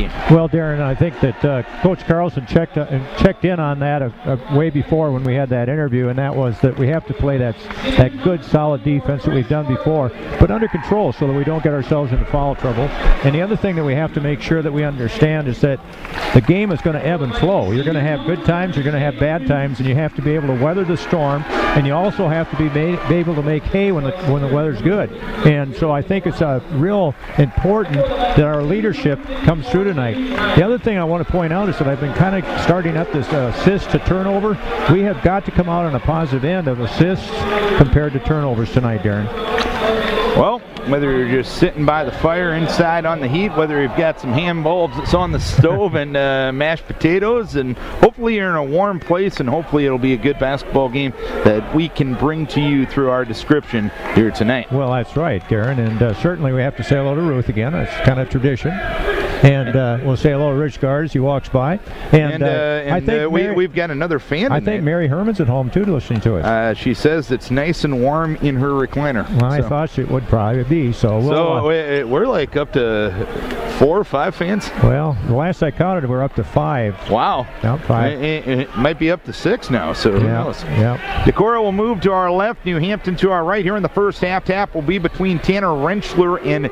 Well, Darren, I think that Coach Carlson checked in on that way before when we had that interview, and that was that we have to play that good, solid defense that we've done before, but under control so that we don't get ourselves into foul trouble. And the other thing that we have to make sure that we understand is that the game is going to ebb and flow. You're going to have good times, you're going to have bad times, and you have to be able to weather the storm, and you also have to be able to make hay when the weather's good. And so I think it's real important that our leadership comes through tonight. The other thing I want to point out is that I've been kind of starting up this assist to turnover. We have got to come out on a positive end of assists compared to turnovers tonight, Darren. Well, whether you're just sitting by the fire inside on the heat, whether you've got some ham bulbs that's on the stove and mashed potatoes, and hopefully you're in a warm place, and hopefully it'll be a good basketball game that we can bring to you through our description here tonight. Well, that's right, Darren, and certainly we have to say hello to Ruth again. That's kind of tradition. And we'll say hello to Rich Gard as he walks by. And I think we've got another fan. I think Mary Herman's at home too, listening to us. She says it's nice and warm in her recliner. Well, I thought it would probably be. So we're like up to 4 or 5 fans. Well, the last I counted, we're up to 5. Wow. Yep, 5. It might be up to 6 now. So who knows? Yep. Decorah will move to our left. New Hampton to our right. Here in the first half, tap will be between Tanner Rentschler and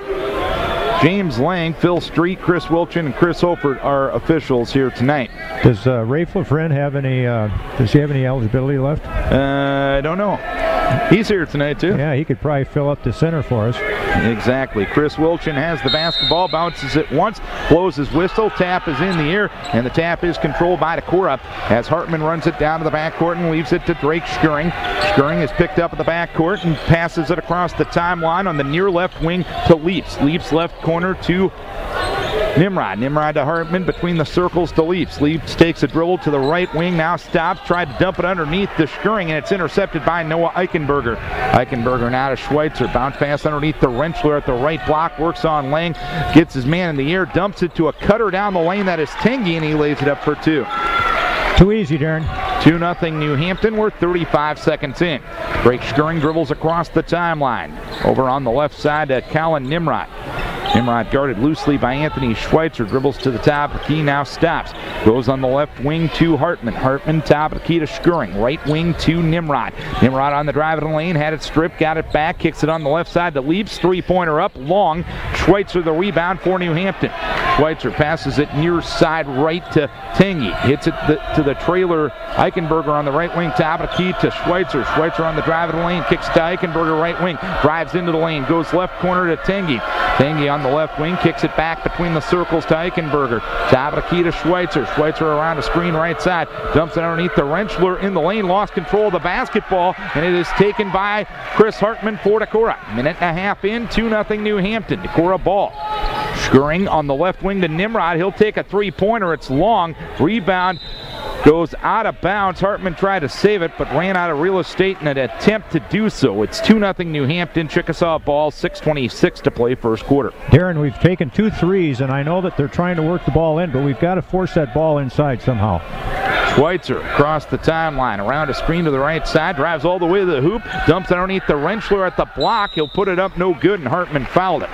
James Lang. Phil Street, Chris Wilchin, and Chris Holford are officials here tonight. Does Ray Flafrin have any? Does he have any eligibility left? I don't know. He's here tonight too. Yeah, he could probably fill up the center for us. Exactly. Chris Wilchin has the basketball, bounces it once, blows his whistle, tap is in the air, and the tap is controlled by Decorah as Hartman runs it down to the backcourt and leaves it to Drake Schuring. Schuring is picked up at the backcourt and passes it across the timeline on the near left wing to Leaps. Leaps left corner to Nimrod. Nimrod to Hartman, between the circles to Leaps. Leaps takes a dribble to the right wing, now stops, tried to dump it underneath to Schuring, and it's intercepted by Noah Eichenberger. Eichenberger now to Schweitzer. Bounce pass underneath the Rentschler at the right block, works on Lang, gets his man in the air, dumps it to a cutter down the lane. That is Tengi, and he lays it up for 2. Too easy, Darren. 2-0 New Hampton. We're 35 seconds in. Drake Schuring dribbles across the timeline. Over on the left side to Colin Nimrod. Nimrod guarded loosely by Anthony Schweitzer. Dribbles to the top of the key, now stops. Goes on the left wing to Hartman. Hartman top of the key to Schuring. Right wing to Nimrod. Nimrod on the drive in the lane, had it stripped, got it back, kicks it on the left side to Leaps. Three-pointer up, long. Schweitzer the rebound for New Hampton. Schweitzer passes it near side right to Tengi. Hits it to the trailer. Eichenberger on the right wing, top of the key to Schweitzer. Schweitzer on the drive of the lane, kicks to Eichenberger right wing. Drives into the lane, goes left corner to Tengi. Tengi on the left wing, kicks it back between the circles to Eichenberger. Top of the key to Schweitzer. Schweitzer around a screen right side. Dumps it underneath the Rentschler in the lane. Lost control of the basketball, and it is taken by Chris Hartman for Decorah. Minute and a half in, 2-0 New Hampton. Decorah ball. Schuring on the left wing to Nimrod. He'll take a three-pointer. It's long. Rebound goes out of bounds. Hartman tried to save it, but ran out of real estate in an attempt to do so. It's 2-0 New Hampton. Chickasaw ball, 6:26 to play first quarter. Darren, we've taken 2 threes, and I know that they're trying to work the ball in, but we've got to force that ball inside somehow. Schweitzer across the timeline, around a screen to the right side, drives all the way to the hoop, dumps it underneath the Rentschler at the block. He'll put it up, no good, and Hartman fouled it.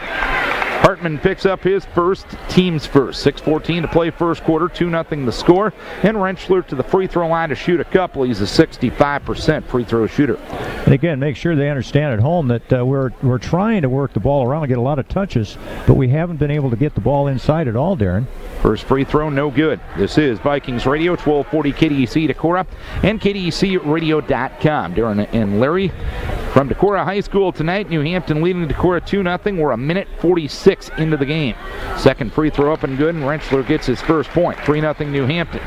Hartman picks up his first, team's first. 6:14 to play first quarter, 2-0 the score. And Rentschler to the free throw line to shoot a couple. He's a 65% free throw shooter. And again, make sure they understand at home that we're trying to work the ball around, get a lot of touches, but we haven't been able to get the ball inside at all, Darren. First free throw, no good. This is Vikings Radio, 1240 KDEC Decorah and KDECradio.com. Darren and Larry from Decorah High School tonight. New Hampton leading Decorah 2-0. We're a minute 46 into the game. Second free throw up and good, and Rentschler gets his first point. 3-0 New Hampton.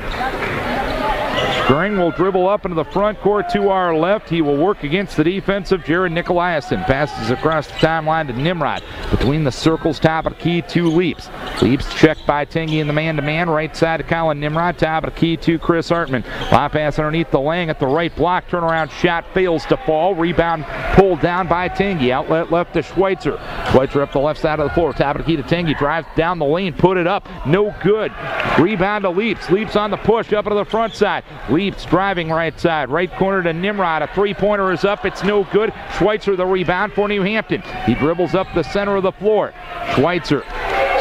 Schuring will dribble up into the front court to our left. He will work against the defense of Jared Nicolaisen. Passes across the timeline to Nimrod. Between the circles, top of the key to Leaps. Leaps checked by Tengi in the man-to-man. Right side to Colin Nimrod. Top of the key to Chris Hartman. Lob pass underneath the Lang at the right block. Turnaround shot fails to fall. Rebound pulled down by Tengi. Outlet left to Schweitzer. Schweitzer up the left side of the floor. Top of the key to Tengi. Drives down the lane. Put it up. No good. Rebound to Leaps. Leaps on the push up into the front side. Leaps driving right side. Right corner to Nimrod. A three-pointer is up. It's no good. Schweitzer the rebound for New Hampton. He dribbles up the center of the floor. Schweitzer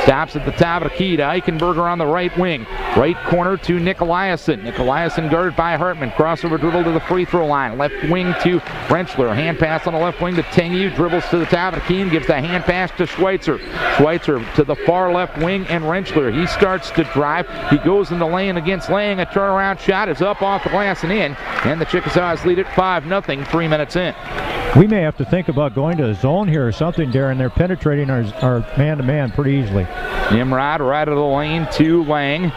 Stops at the top of the key to Eichenberger on the right wing. Right corner to Nicolaisen. Nicolaisen guarded by Hartman. Crossover dribble to the free throw line. Left wing to Rentschler. Hand pass on the left wing to Tengu. Dribbles to the top of the key and gives the hand pass to Schweitzer. Schweitzer to the far left wing and Rentschler. He starts to drive. He goes in the lane against Lang. A turnaround shot is up off the glass and in. And the Chickasaws lead it 5-0, 3 minutes in. We may have to think about going to a zone here or something, Darren. They're penetrating our man-to-man pretty easily. Nimrod right of the lane to Lang.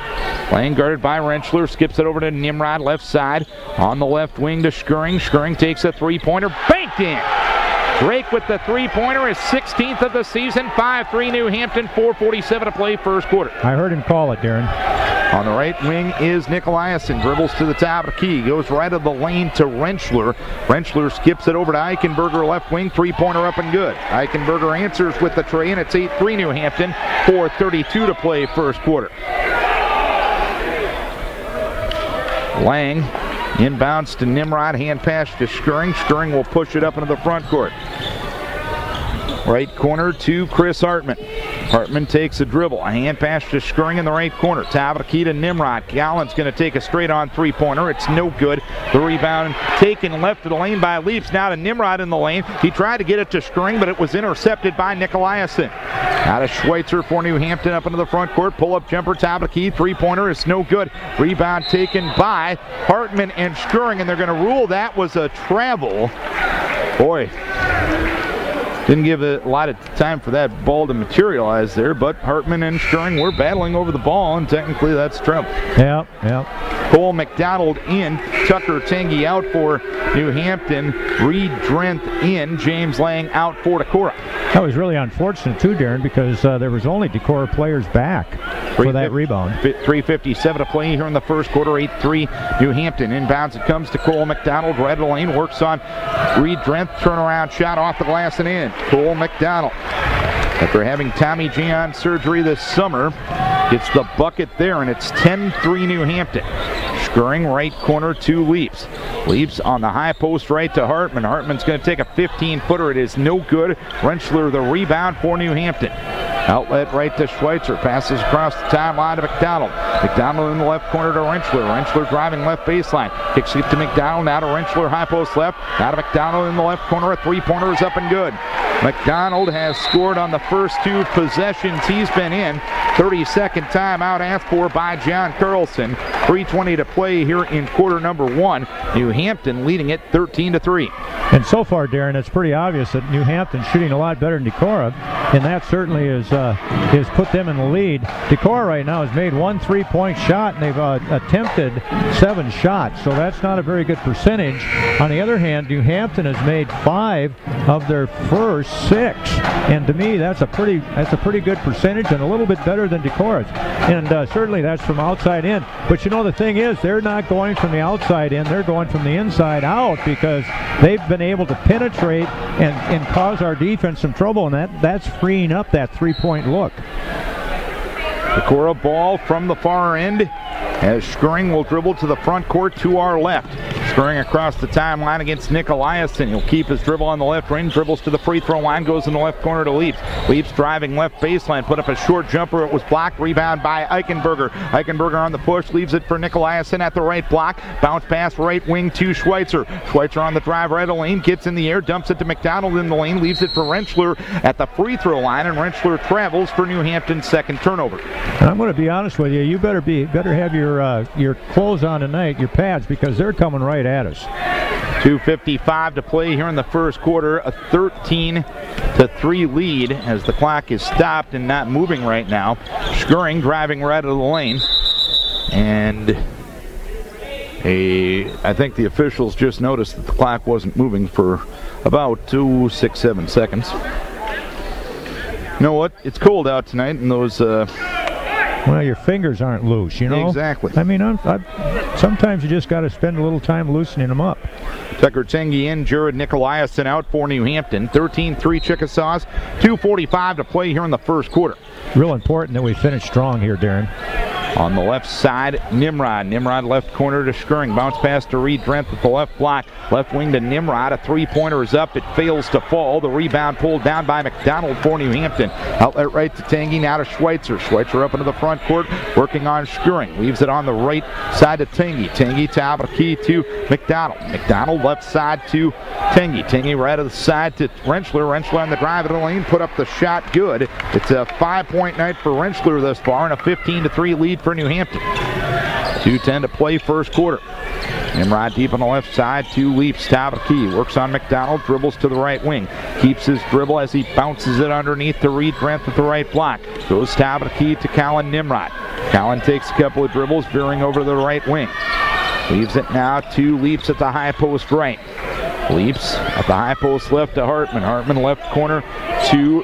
Lang guarded by Rentschler. Skips it over to Nimrod, left side. On the left wing to Schering. Schering takes a three-pointer. Banked in. Drake with the three-pointer, his 16th of the season. 5-3 New Hampton, 4:47 to play first quarter. I heard him call it, Darren. On the right wing is Nicolaisen. Dribbles to the top of the key. Goes right of the lane to Rentschler. Rentschler skips it over to Eichenberger, left wing. Three-pointer up and good. Eichenberger answers with the tray, and it's 8-3 New Hampton. 4:32 to play first quarter. Lang inbounds to Nimrod. Hand pass to Schering. Schering will push it up into the front court. Right corner to Chris Hartman. Hartman takes a dribble. A hand pass to Schering in the right corner. Top of the key to Nimrod. Gallen's going to take a straight-on three-pointer. It's no good. The rebound taken left of the lane by Leaps. Now to Nimrod in the lane. He tried to get it to Schering, but it was intercepted by Nicolaisen. Out of Schweitzer for New Hampton up into the front court. Pull-up jumper, top of the key. Three-pointer is no good. Rebound taken by Hartman and Schering, and they're going to rule that was a travel. Boy. Didn't give a lot of time for that ball to materialize there, but Hartman and Schering were battling over the ball, and technically that's trouble. Yeah. Cole McDonald in, Tucker Tengi out for New Hampton, Reed Drenth in, James Lang out for Decorah. That was really unfortunate too, Darren, because there was only Decorah players back for that rebound. 3:57 to play here in the first quarter. 8-3 New Hampton. Inbounds it comes to Cole McDonald. Right of the lane, works on Reed Drenth. Turnaround shot off the glass and in. Cole McDonald, after having Tommy John surgery this summer, gets the bucket there, and it's 10-3 New Hampton. Schering right corner to Leaps. Leaps on the high post right to Hartman. Hartman's going to take a 15-footer. It is no good. Rentschler the rebound for New Hampton. Outlet right to Schweitzer. Passes across the timeline to McDonald. McDonald in the left corner to Rentschler. Rentschler driving left baseline. Kicks it to McDonald. Now to Rentschler. High post left. Now to McDonald in the left corner. A three-pointer is up and good. McDonald has scored on the first two possessions he's been in. 32nd timeout asked for by John Carlson. 3:20 to play here in quarter number one. New Hampton leading it 13-3. And so far, Darren, it's pretty obvious that New Hampton's shooting a lot better than Decorah, and that certainly is put them in the lead. Decorah right now has made one three-point shot, and they've attempted 7 shots, so that's not a very good percentage. On the other hand, New Hampton has made 5 of their first 6, and to me, that's a pretty good percentage and a little bit better than Decorah's. And certainly that's from outside in. But you know, the thing is, they're not going from the outside in; they're going from the inside out, because they've been able to penetrate and cause our defense some trouble, and that's freeing up that three-point look. Decorah ball from the far end as Schering will dribble to the front court to our left. Schering across the timeline against Nicolaisen. He'll keep his dribble on the left wing, dribbles to the free throw line, goes in the left corner to Leaps. Leaps driving left baseline, put up a short jumper. It was blocked. Rebound by Eichenberger. Eichenberger on the push, leaves it for Nicolaisen at the right block. Bounce pass right wing to Schweitzer. Schweitzer on the drive right of the lane, gets in the air, dumps it to McDonald in the lane, leaves it for Rentschler at the free throw line, and Rentschler travels for New Hampton's second turnover. And I'm going to be honest with you, you better have your clothes on tonight, your pads, because they're coming right at us. 2:55 to play here in the first quarter. A 13-3 lead as the clock is stopped and not moving right now. Schering driving right out of the lane. And I think the officials just noticed that the clock wasn't moving for about 6-7 seconds. You know what? It's cold out tonight, and those well, your fingers aren't loose, you know? Exactly. I mean, sometimes you just got to spend a little time loosening them up. Tucker Tengi in, Jared Nicolaisen out for New Hampton. 13-3 Chickasaws. 2:45 to play here in the first quarter. real important that we finish strong here, Darren. On the left side, Nimrod. Nimrod left corner to Skring. Bounce pass to Reed Drenth at the left block. Left wing to Nimrod. A three-pointer is up. It fails to fall. The rebound pulled down by McDonald for New Hampton. Outlet right to Tangy. Now to Schweitzer. Schweitzer up into the front court. Working on Skring. Leaves it on the right side to Tangy. Tangy top of the key to McDonald. McDonald left side to Tangy. Tangy right of the side to Rentschler. Rentschler on the drive to the lane. Put up the shot. Good. It's a 5-point night for Rentschler thus far and a 15-3 lead for New Hampton. 2:10 to play first quarter. Nimrod deep on the left side, 2 leaps, top of the key. Works on McDonald, dribbles to the right wing. Keeps his dribble as he bounces it underneath to Reed Drenth at the right block. Goes top of the key to Colin Nimrod. Colin takes a couple of dribbles, veering over to the right wing. Leaves it now, 2 leaps at the high post right. Leaps at the high post left to Hartman. Hartman left corner to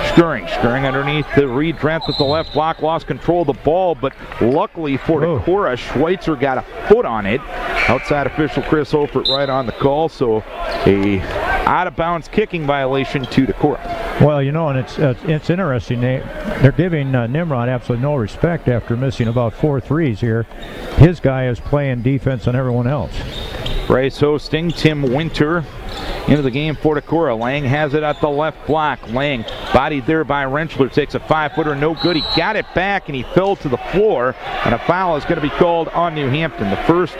Skring. Skring underneath to Reed Drenth at the left block. Lost control of the ball, but luckily for Decorah, Schweitzer got a foot on it. Outside official Chris Olfert right on the call, so a out-of-bounds kicking violation to Decorah. Well, you know, and it's interesting. They're giving Nimrod absolutely no respect after missing about 4 threes here. His guy is playing defense on everyone else. Bryce Hosting, Tim Winter into the game for Decorah. Lang has it at the left block. Lang bodied there by Rentschler. Takes a 5-footer, no good. He got it back and he fell to the floor. And a foul is going to be called on New Hampton. The first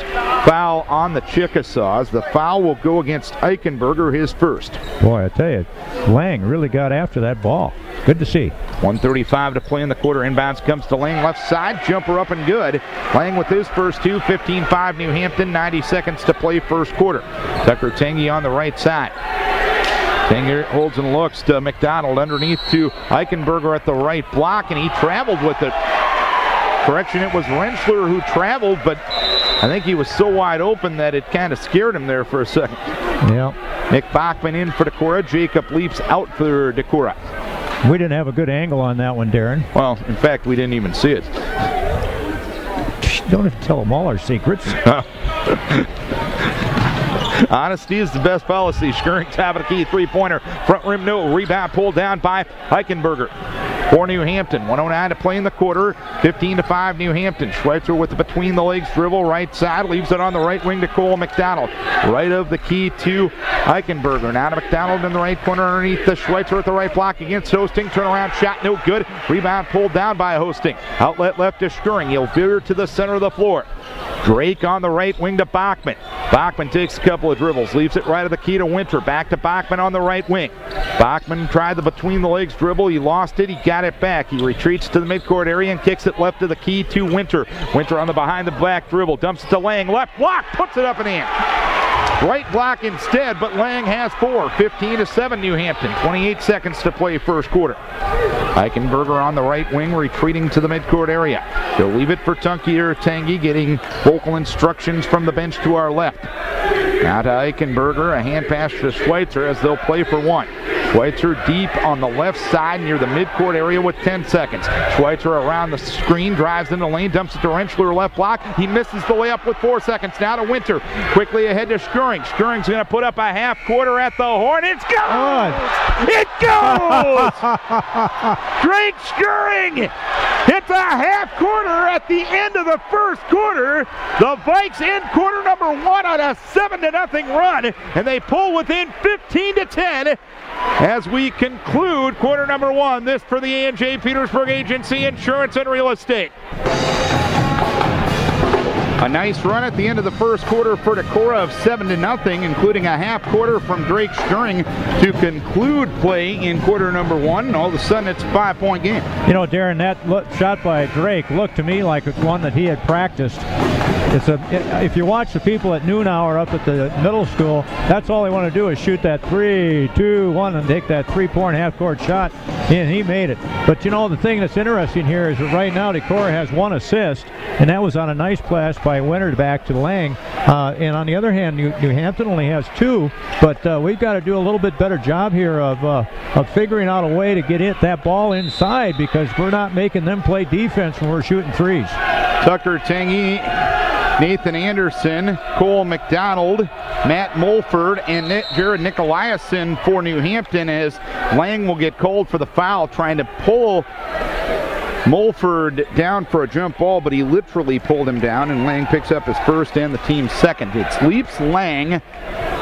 foul on the Chickasaws. The foul will go against Eichenberger, his first. Boy, I tell you, Lang really got after that ball. Good to see. 1:35 to play in the quarter. Inbounds comes to Lang, left side. Jumper up and good. Lang with his first 2. 15-5 New Hampton. 90 seconds to play first quarter. Tucker Tangy on the right side. Tangy holds and looks to McDonald underneath to Eichenberger at the right block, and he traveled with it. Correction, it was Rentschler who traveled, but I think he was so wide open that it kind of scared him there for a second. Yeah. Nick Bachman in for Decorah. Jacob Leaps out for Decorah. We didn't have a good angle on that one, Darren. Well, in fact, we didn't even see it. Don't even tell them all our secrets. Honesty is the best policy. Skring top of the key, 3-pointer. Front rim, no. Rebound pulled down by Eichenberger. For New Hampton, 1:09 to play in the quarter. 15-5 New Hampton. Schweitzer with the between the legs dribble, right side, leaves it on the right wing to Cole McDonald. Right of the key to Eichenberger. Now to McDonald in the right corner underneath the Schweitzer at the right block against Hosting. Turnaround shot, no good. Rebound pulled down by Hosting. Outlet left to Skring. He'll veer to the center of the floor. Drake on the right wing to Bachman. Bachman takes a couple of dribbles, leaves it right of the key to Winter. Back to Bachman on the right wing. Bachman tried the between the legs dribble. He lost it. He got it back. He retreats to the midcourt area and kicks it left of the key to Winter. Winter on the behind the back dribble. Dumps it to Lang. Left block. Puts it up and in. Right block instead, but Lang has 4. 15-7 New Hampton. 28 seconds to play first quarter. Eichenberger on the right wing, retreating to the midcourt area. He'll leave it for Tangy, getting vocal instructions from the bench to our left. Now to Eichenberger, a hand pass to Schweitzer as they'll play for 1. Schweitzer deep on the left side near the midcourt area with 10 seconds. Schweitzer around the screen, drives in the lane, dumps it to Rentschler, left block. He misses the layup with 4 seconds. Now to Winter, quickly ahead to Skring. Skring's going to put up a half quarter at the horn. It's goes! It goes! Drake Skring! It's a half quarter at the end of the first quarter. The Vikes end quarter number 1 on a 7-0 run, and they pull within 15-10 as we conclude quarter number 1. This for the A&J Petersburg Agency Insurance and Real Estate. A nice run at the end of the first quarter for Decorah of 7-0, including a half quarter from Drake Skring to conclude play in quarter number 1. And all of a sudden, it's a 5-point game. You know, Darren, that shot by Drake looked to me like it's one that he had practiced. If you watch the people at noon hour up at the middle school, that's all they want to do is shoot that 3, 2, 1 and take that 3-point half-court shot, and he made it. But you know, the thing that's interesting here is that right now Decorah has 1 assist, and that was on a nice pass by Winter back to Lang. And on the other hand, New Hampton only has 2, but we've got to do a little bit better job here of figuring out a way to get that ball inside, because we're not making them play defense when we're shooting threes. Tucker Tangy Nathan Anderson, Cole McDonald, Matt Mulford, and Jared Nicolaisen for New Hampton, as Lang will get called for the foul, trying to pull Mulford down for a jump ball, but he literally pulled him down, and Lang picks up his first and the team's second. It's Leaps, Lang,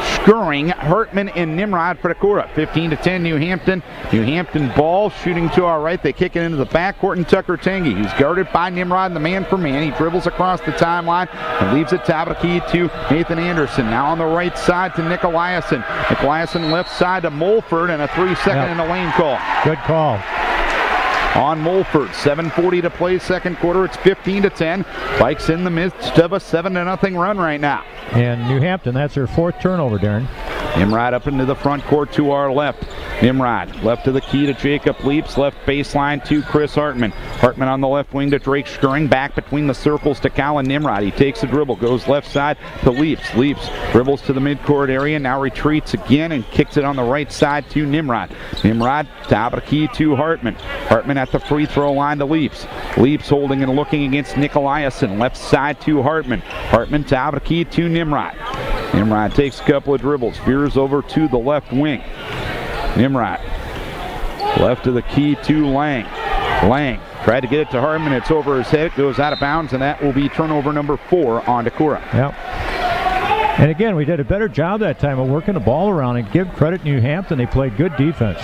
Skurring, Hartman, and Nimrod for Decorah. 15-10 New Hampton. New Hampton ball shooting to our right. They kick it into the backcourt, and Tucker Tangy, who's guarded by Nimrod, the man for man. He dribbles across the timeline and leaves it top of the key to Nathan Anderson. Now on the right side to Nicolaisen. Nicolaisen left side to Mulford, and a 3-second in the lane call. Good call on Mulford. 7:40 to play second quarter. It's 15-10. Vikes in the midst of a 7-0 run right now. And New Hampton, that's their fourth turnover, Darren. Nimrod up into the front court to our left. Nimrod left to the key to Jacob Leaps. Left baseline to Chris Hartman. Hartman on the left wing to Drake Skurring. Back between the circles to Colin Nimrod. He takes the dribble. Goes left side to Leaps. Leaps dribbles to the midcourt area. Now retreats again and kicks it on the right side to Nimrod. Nimrod top of the key to Hartman. Hartman at the free throw line to Leaps. Leaps holding and looking against Nicolaisen. Left side to Hartman. Hartman top of the key to Nimrod. Nimrod takes a couple of dribbles, veers over to the left wing. Nimrod left of the key to Lang. Lang tried to get it to Hartman. It's over his head. It goes out of bounds, and that will be turnover number 4 on Decorah. Yep. And again, we did a better job that time of working the ball around, and give credit to New Hampton. They played good defense.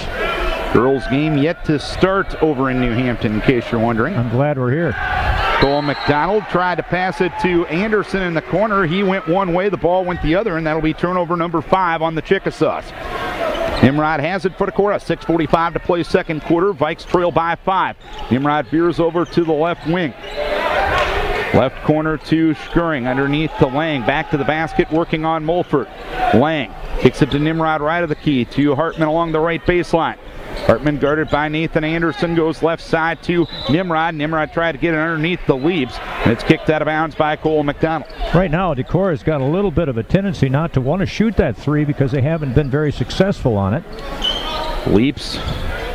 Girls game yet to start over in New Hampton, in case you're wondering. I'm glad we're here. Cole McDonald tried to pass it to Anderson in the corner. He went one way, the ball went the other, and that'll be turnover number 5 on the Chickasaws. Nimrod has it for Decorah. 6:45 to play second quarter. Vikes trail by 5. Nimrod veers over to the left wing. Left corner to Skurring, underneath to Lang. Back to the basket, working on Mulford. Lang kicks it to Nimrod right of the key to Hartman along the right baseline. Hartman guarded by Nathan Anderson, goes left side to Nimrod. Nimrod tried to get it underneath the Leaps, and it's kicked out of bounds by Cole McDonald. Right now, Decorah has got a little bit of a tendency not to want to shoot that 3 because they haven't been very successful on it. Leaps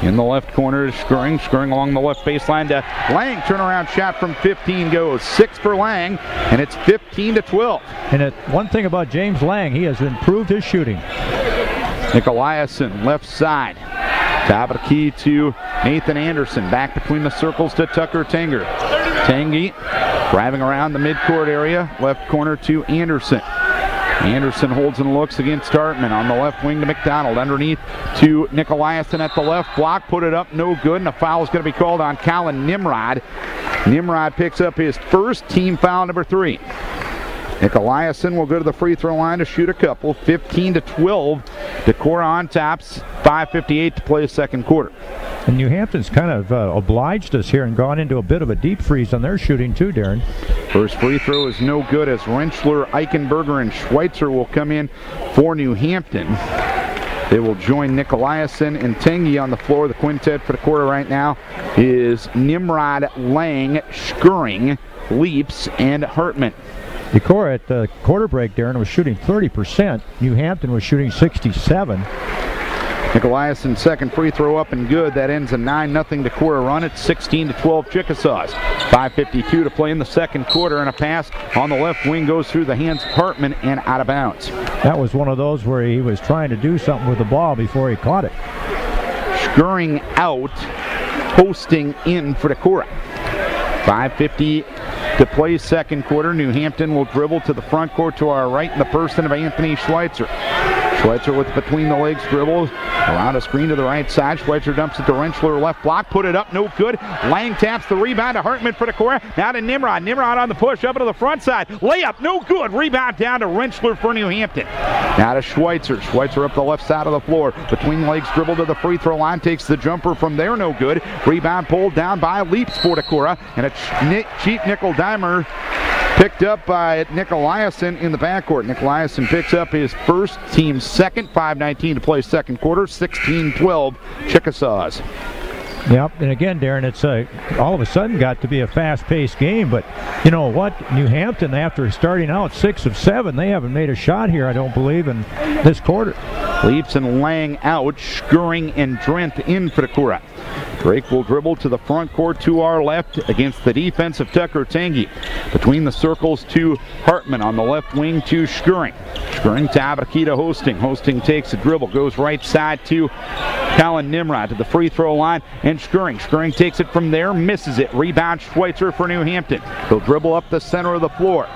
in the left corner to Skurring. Skurring along the left baseline to Lang. Turnaround shot from 15 goes. 6 for Lang, and it's 15-12. And one thing about James Lang, he has improved his shooting. Nicolaisen left side. Top of the key to Nathan Anderson. Back between the circles to Tucker Tanger. Tangy driving around the midcourt area. Left corner to Anderson. Anderson holds and looks against Hartman. On the left wing to McDonald. Underneath to Nicolaisen at the left block. Put it up, no good, and a foul is going to be called on Colin Nimrod. Nimrod picks up his first, team foul number 3. Nicolaisen will go to the free throw line to shoot a couple. 15-12. Decorah on tops. 5:58 to play the second quarter. And New Hampton's kind of obliged us here and gone into a bit of a deep freeze on their shooting too, Darren. First free throw is no good, as Rentschler, Eichenberger, and Schweitzer will come in for New Hampton. They will join Nicolaisen and Tangy on the floor. The quintet for the quarter right now is Nimrod, Lang, Skurring, Leaps, and Hartman. Decorah at the quarter break, Darren, was shooting 30%. New Hampton was shooting 67%. Nicolaisen second free throw up and good. That ends a 9-0 Decorah run. It's 16-12 Chickasaws. 5:52 to play in the second quarter, and a pass on the left wing goes through the hands of Hartman and out of bounds. That was one of those where he was trying to do something with the ball before he caught it. Skurring out, posting in for Decorah. 5:50 to play second quarter. New Hampton will dribble to the front court to our right in the person of Anthony Schweitzer. Schweitzer with between the legs dribbles around a screen to the right side. Schweitzer dumps it to Rentschler, left block, put it up, no good. Lang taps the rebound to Hartman for Decorah. Now to Nimrod. Nimrod on the push up into the front side. Layup, no good. Rebound down to Rentschler for New Hampton. Now to Schweitzer. Schweitzer up the left side of the floor. Between legs dribble to the free throw line. Takes the jumper from there, no good. Rebound pulled down by Leaps for Decorah. And a cheap nickel dimer picked up by Nicolaisen in the backcourt. Nicolaisen picks up his first, team's second. 5:19 to play second quarter. 16-12 Chickasaws. Yep, and again, Darren, it's all of a sudden got to be a fast-paced game, but you know what? New Hampton, after starting out 6 of 7, they haven't made a shot here, I don't believe, in this quarter. Leaps and Lang out, Schuring and Drent in for Decorah. Drake will dribble to the front court to our left against the defense of Tucker Tangi. Between the circles to Hartman on the left wing to Schuring. Schuring to Abakita Hosting. Hosting takes a dribble, goes right side to Colin Nimrod to the free throw line, and Schuring. Schuring takes it from there, misses it. Rebound Schweitzer for New Hampton. He'll dribble up the center of the floor.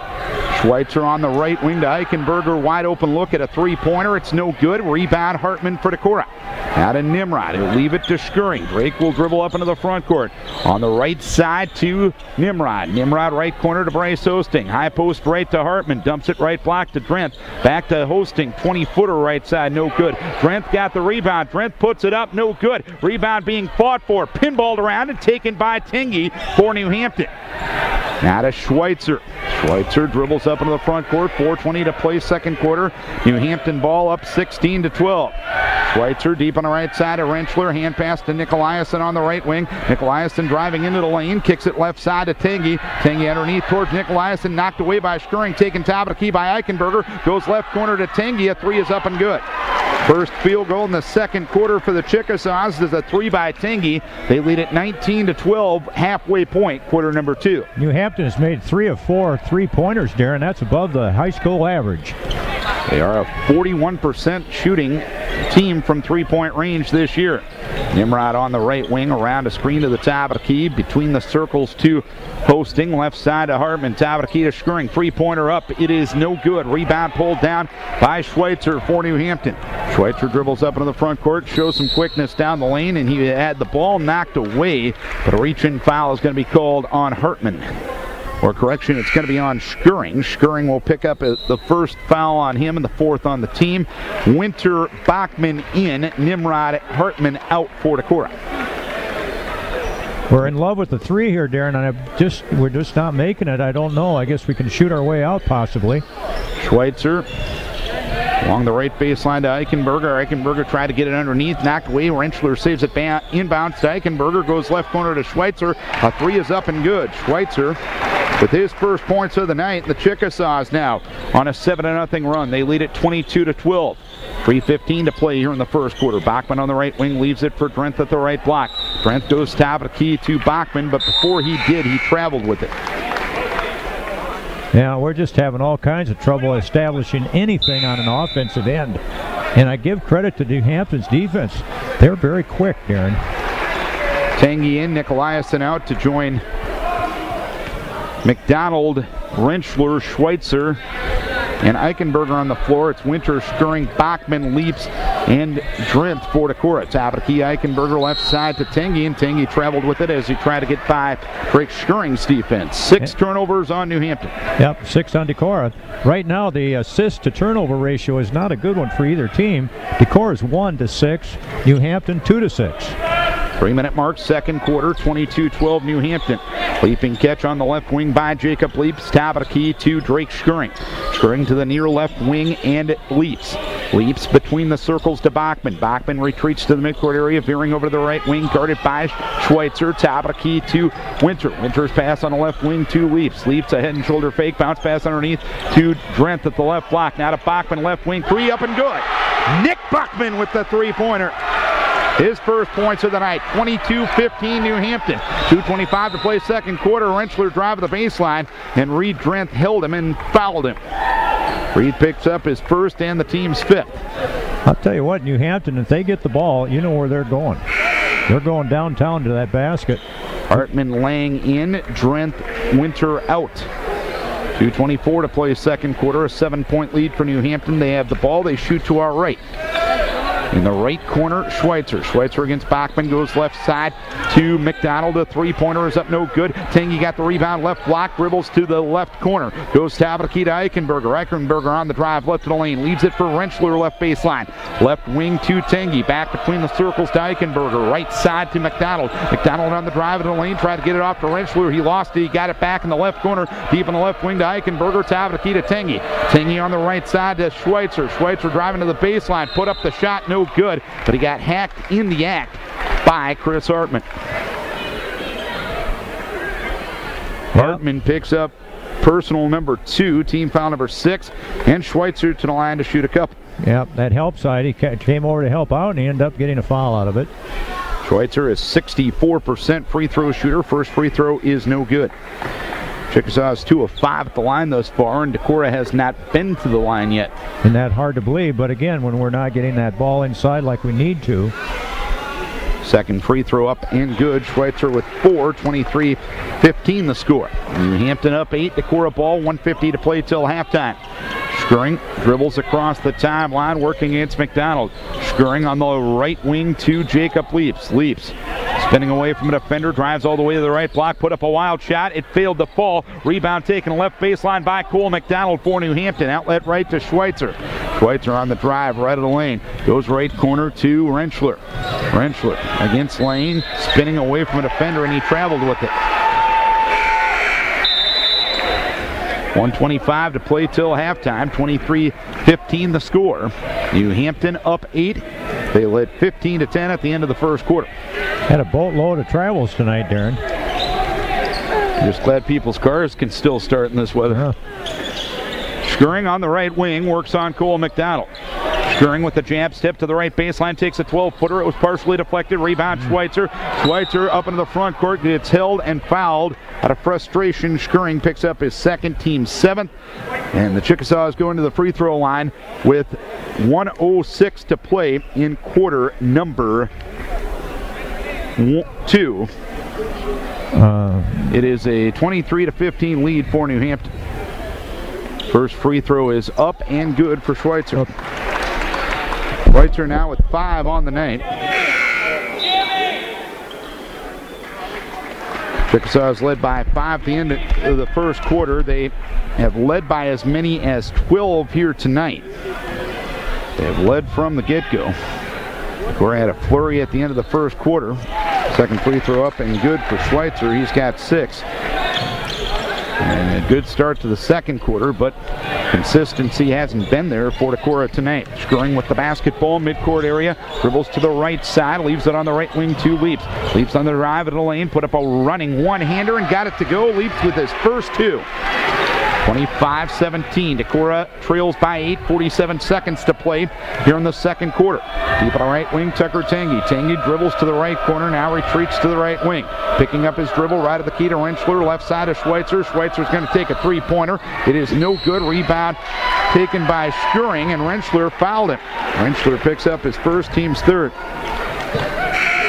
Schweitzer on the right wing to Eichenberger. Wide open look at a three-pointer. It's no good. Rebound Hartman for Decorah. Out of Nimrod. He'll leave it to Schuring. Drake will dribble up into the front court. On the right side to Nimrod. Nimrod right corner to Bryce Hosting. High post right to Hartman. Dumps it right block to Drent. Back to Hosting. 20-footer right side. No good. Drent got the rebound. Drent puts it up. No good. Rebound being fought for. Pinballed around and taken by Tingy for New Hampton. Now to Schweitzer. Schweitzer dribbles up into the front court. 4:20 to play second quarter. New Hampton ball up 16-12. Schweitzer deep on the right side of Rentschler. Hand pass to Nicolaisen on the right wing. Nicolaisen driving into the lane. Kicks it left side to Tangy. Tangy underneath towards Nicolaisen. Knocked away by Schuring. Taken top of the key by Eichenberger. Goes left corner to Tangy. A three is up and good. First field goal in the second quarter for the Chickasaws is a three by Tangy. They lead at 19-12, halfway point, quarter number 2. New Hampton has made 3 of 4 3-pointers, Darren. That's above the high school average. They are a 41% shooting team from three-point range this year. Nimrod on the right wing, around a screen to the top of the key, between the circles to Hosting, left side to Hartman, top of the key to Schuring, three-pointer up, it is no good. Rebound pulled down by Schweitzer for New Hampton. Schweitzer dribbles up into the front court, shows some quickness down the lane, and he had the ball knocked away, but a reach-in foul is going to be called on Hartman. Or correction, it's going to be on Schuring. Schuring will pick up the first foul on him and the fourth on the team. Winter, Bachman in, Nimrod, Hartman out for Decorah. We're in love with the three here, Darren, and we're just not making it. I don't know. I guess we can shoot our way out possibly. Schweitzer along the right baseline to Eichenberger. Eichenberger tried to get it underneath, knocked away. Rentschler saves it inbounds to Eichenberger, goes left corner to Schweitzer. A three is up and good. Schweitzer with his first points of the night. The Chickasaws now on a 7-0 run. They lead at 22-12. 3:15 to play here in the first quarter. Bachman on the right wing leaves it for Drent at the right block. Drent goes top of the key to Bachman, but before he did, he traveled with it. Yeah, we're just having all kinds of trouble establishing anything on an offensive end. And I give credit to New Hampton's defense. They're very quick, Darren. Tangy in, Nicolaisen out to join McDonald, Rentschler, Schweitzer, and Eichenberger on the floor. It's Winter, Schuring, Bachman, Leaps, and Drent for Decorah. Top of the key, Eichenberger left side to Tangy, and Tangy traveled with it as he tried to get by Drake Schuring's defense. 6 turnovers on New Hampton. Yep, 6 on Decorah. Right now, the assist to turnover ratio is not a good one for either team. Decorah is 1-6, New Hampton 2-6. 3-minute mark, second quarter, 22-12 New Hampton. Leaping catch on the left wing by Jacob Leaps. Top of the key to Drake Schuring. Schuring to the near left wing and Leaps. Leaps between the circles to Bachman. Bachman retreats to the midcourt area, veering over to the right wing, guarded by Schweitzer. Top of the key to Winter. Winter's pass on the left wing to Leaps. Leaps a head and shoulder fake, bounce pass underneath to Drent at the left block. Now to Bachman, left wing, three up and good. Nick Bachman with the three-pointer. His first points of the night, 22-15 New Hampton. 2:25 to play second quarter. Rentschler drive to the baseline, and Reed Drent held him and fouled him. Reed picks up his first and the team's 5th. I'll tell you what, New Hampton, if they get the ball, you know where they're going. They're going downtown to that basket. Hartman, Lang in, Drent, Winter out. 2:24 to play second quarter, a 7-point lead for New Hampton. They have the ball, they shoot to our right. In the right corner, Schweitzer. Schweitzer against Bachman, goes left side to McDonald. A three-pointer is up, no good. Tangy got the rebound, left block, dribbles to the left corner. Goes top of the key to Eichenberger. Eichenberger on the drive, left to the lane. Leaves it for Rentschler, left baseline. Left wing to Tangy. Back between the circles to Eichenberger. Right side to McDonald. McDonald on the drive in the lane, tried to get it off to Rentschler. He lost it. He got it back in the left corner. Deep in the left wing to Eichenberger. Top of the key to Tangy. Tangy on the right side to Schweitzer. Schweitzer driving to the baseline. Put up the shot, no good, but he got hacked in the act by Chris Hartman. Hartman picks up personal number 2, team foul number 6, and Schweitzer to the line to shoot a couple. Yep, that help side, he came over to help out, and he ended up getting a foul out of it. Schweitzer is 64% free throw shooter. First free throw is no good. Chickasaw is 2 of 5 at the line thus far, and Decorah has not been to the line yet. And that's hard to believe, but again, when we're not getting that ball inside like we need to. Second free throw up and good. Schweitzer with 4, 23-15 the score. New Hampton up 8, Decorah ball, 1:50 to play till halftime. Schurring dribbles across the timeline, working against McDonald. Schurring on the right wing to Jacob Leaps. Leaps spinning away from a defender, drives all the way to the right block, put up a wild shot. It failed to fall. Rebound taken left baseline by Cole McDonald for New Hampton. Outlet right to Schweitzer. Schweitzer on the drive, right of the lane. Goes right corner to Rentschler. Rentschler against Lane, spinning away from a defender, and he traveled with it. 1:25 to play till halftime. 23-15 the score. New Hampton up 8. They led 15-10 at the end of the first quarter. Had a boatload of travels tonight, Darren. Just glad people's cars can still start in this weather. Schurring on the right wing, works on Cole McDonald. Schurring with the jab step to the right baseline, takes a 12-footer. It was partially deflected. Rebound Schweitzer. Schweitzer up into the front court, gets held and fouled. Out of frustration, Schurring picks up his second, team 7th. And the Chickasaws go into the free throw line with 1:06 to play in quarter number 2. It is a 23-15 lead for New Hampton. First free throw is up and good for Schweitzer. Schweitzer now with 5 on the night. Chickasaws led by 5 at the end of the first quarter. They have led by as many as 12 here tonight. They have led from the get-go. Decorah had a flurry at the end of the first quarter. Second free throw up and good for Schweitzer. He's got 6. And a good start to the second quarter, but consistency hasn't been there for Decorah tonight. Schurring with the basketball, midcourt area, dribbles to the right side, leaves it on the right wing to Leaps. Leaps on the drive at the lane, put up a running one-hander and got it to go. Leaps with his first 2. 25-17. Decorah trails by 8, 47 seconds to play here in the second quarter. Deep on the right wing, Tucker Tangy. Tangy dribbles to the right corner, now retreats to the right wing. Picking up his dribble right of the key to Rentschler, left side of Schweitzer. Schweitzer's going to take a 3-pointer. It is no good. Rebound taken by Schurring, and Rentschler fouled him. Rentschler picks up his first, team's 3rd.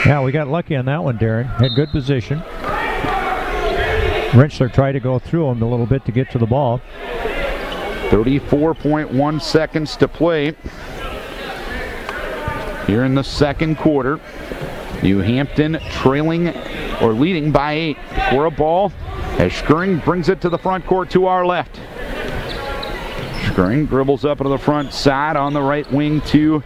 Yeah, we got lucky on that one, Darren. Had good position. Rentschler tried to go through him a little bit to get to the ball. 34.1 seconds to play here in the second quarter. New Hampton trailing or leading by 8. Decorah ball as Schurring brings it to the front court to our left. Schurring dribbles up to the front side on the right wing to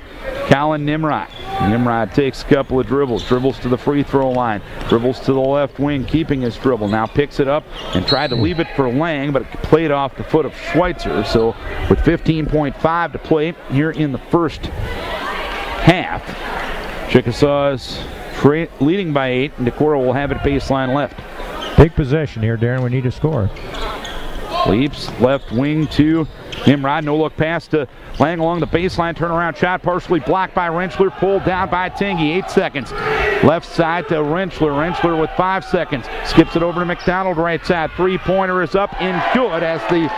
Colin Nimrod. Nimrod takes a couple of dribbles to the free throw line, dribbles to the left wing, keeping his dribble. Now picks it up and tried to leave it for Lang, but it played off the foot of Schweitzer. So with 15.5 to play here in the first half, Chickasaws leading by 8, and Decorah will have it baseline left. Big possession here, Darren. We need to score. Leaps left wing to Nimrod. No look pass to Lang along the baseline. Turnaround shot partially blocked by Rentschler. Pulled down by Tangy. 8 seconds. Left side to Rentschler. Rentschler with 5 seconds. Skips it over to McDonald right side. 3-pointer is up and good as the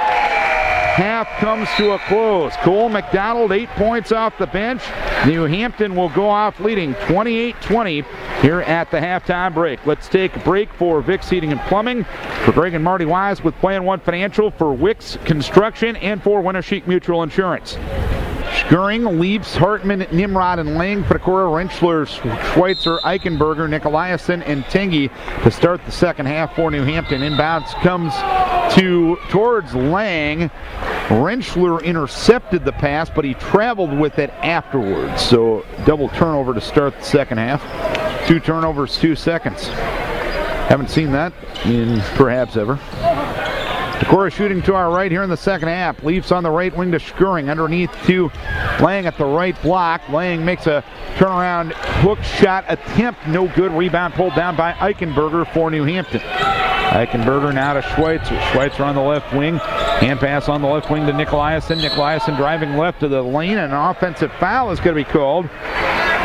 half comes to a close. Cole McDonald, 8 points off the bench. New Hampton will go off leading 28-20 here at the halftime break. Let's take a break for Vicks Heating and Plumbing, for Greg and Marty Wise with Plan One Financial, for Wicks Construction, and for Wintershik Mutual Insurance. Schurring, Leaps, Hartman, Nimrod, and Lang for Decorah, Rentschler, Schweitzer, Eichenberger, Nicolaisen, and Tangy to start the second half for New Hampton. Inbounds comes towards Lang. Rentschler intercepted the pass, but he traveled with it afterwards. So double turnover to start the second half. 2 turnovers, 2 seconds. Haven't seen that in perhaps ever. Decorah shooting to our right here in the second half. Leafs on the right wing to Skuring. Underneath to Lang at the right block. Lang makes a turnaround hook shot attempt. No good. Rebound pulled down by Eichenberger for New Hampton. Eichenberger now to Schweitzer. Schweitzer on the left wing. Hand pass on the left wing to Nicolaisen. Nicolaisen driving left to the lane, and an offensive foul is going to be called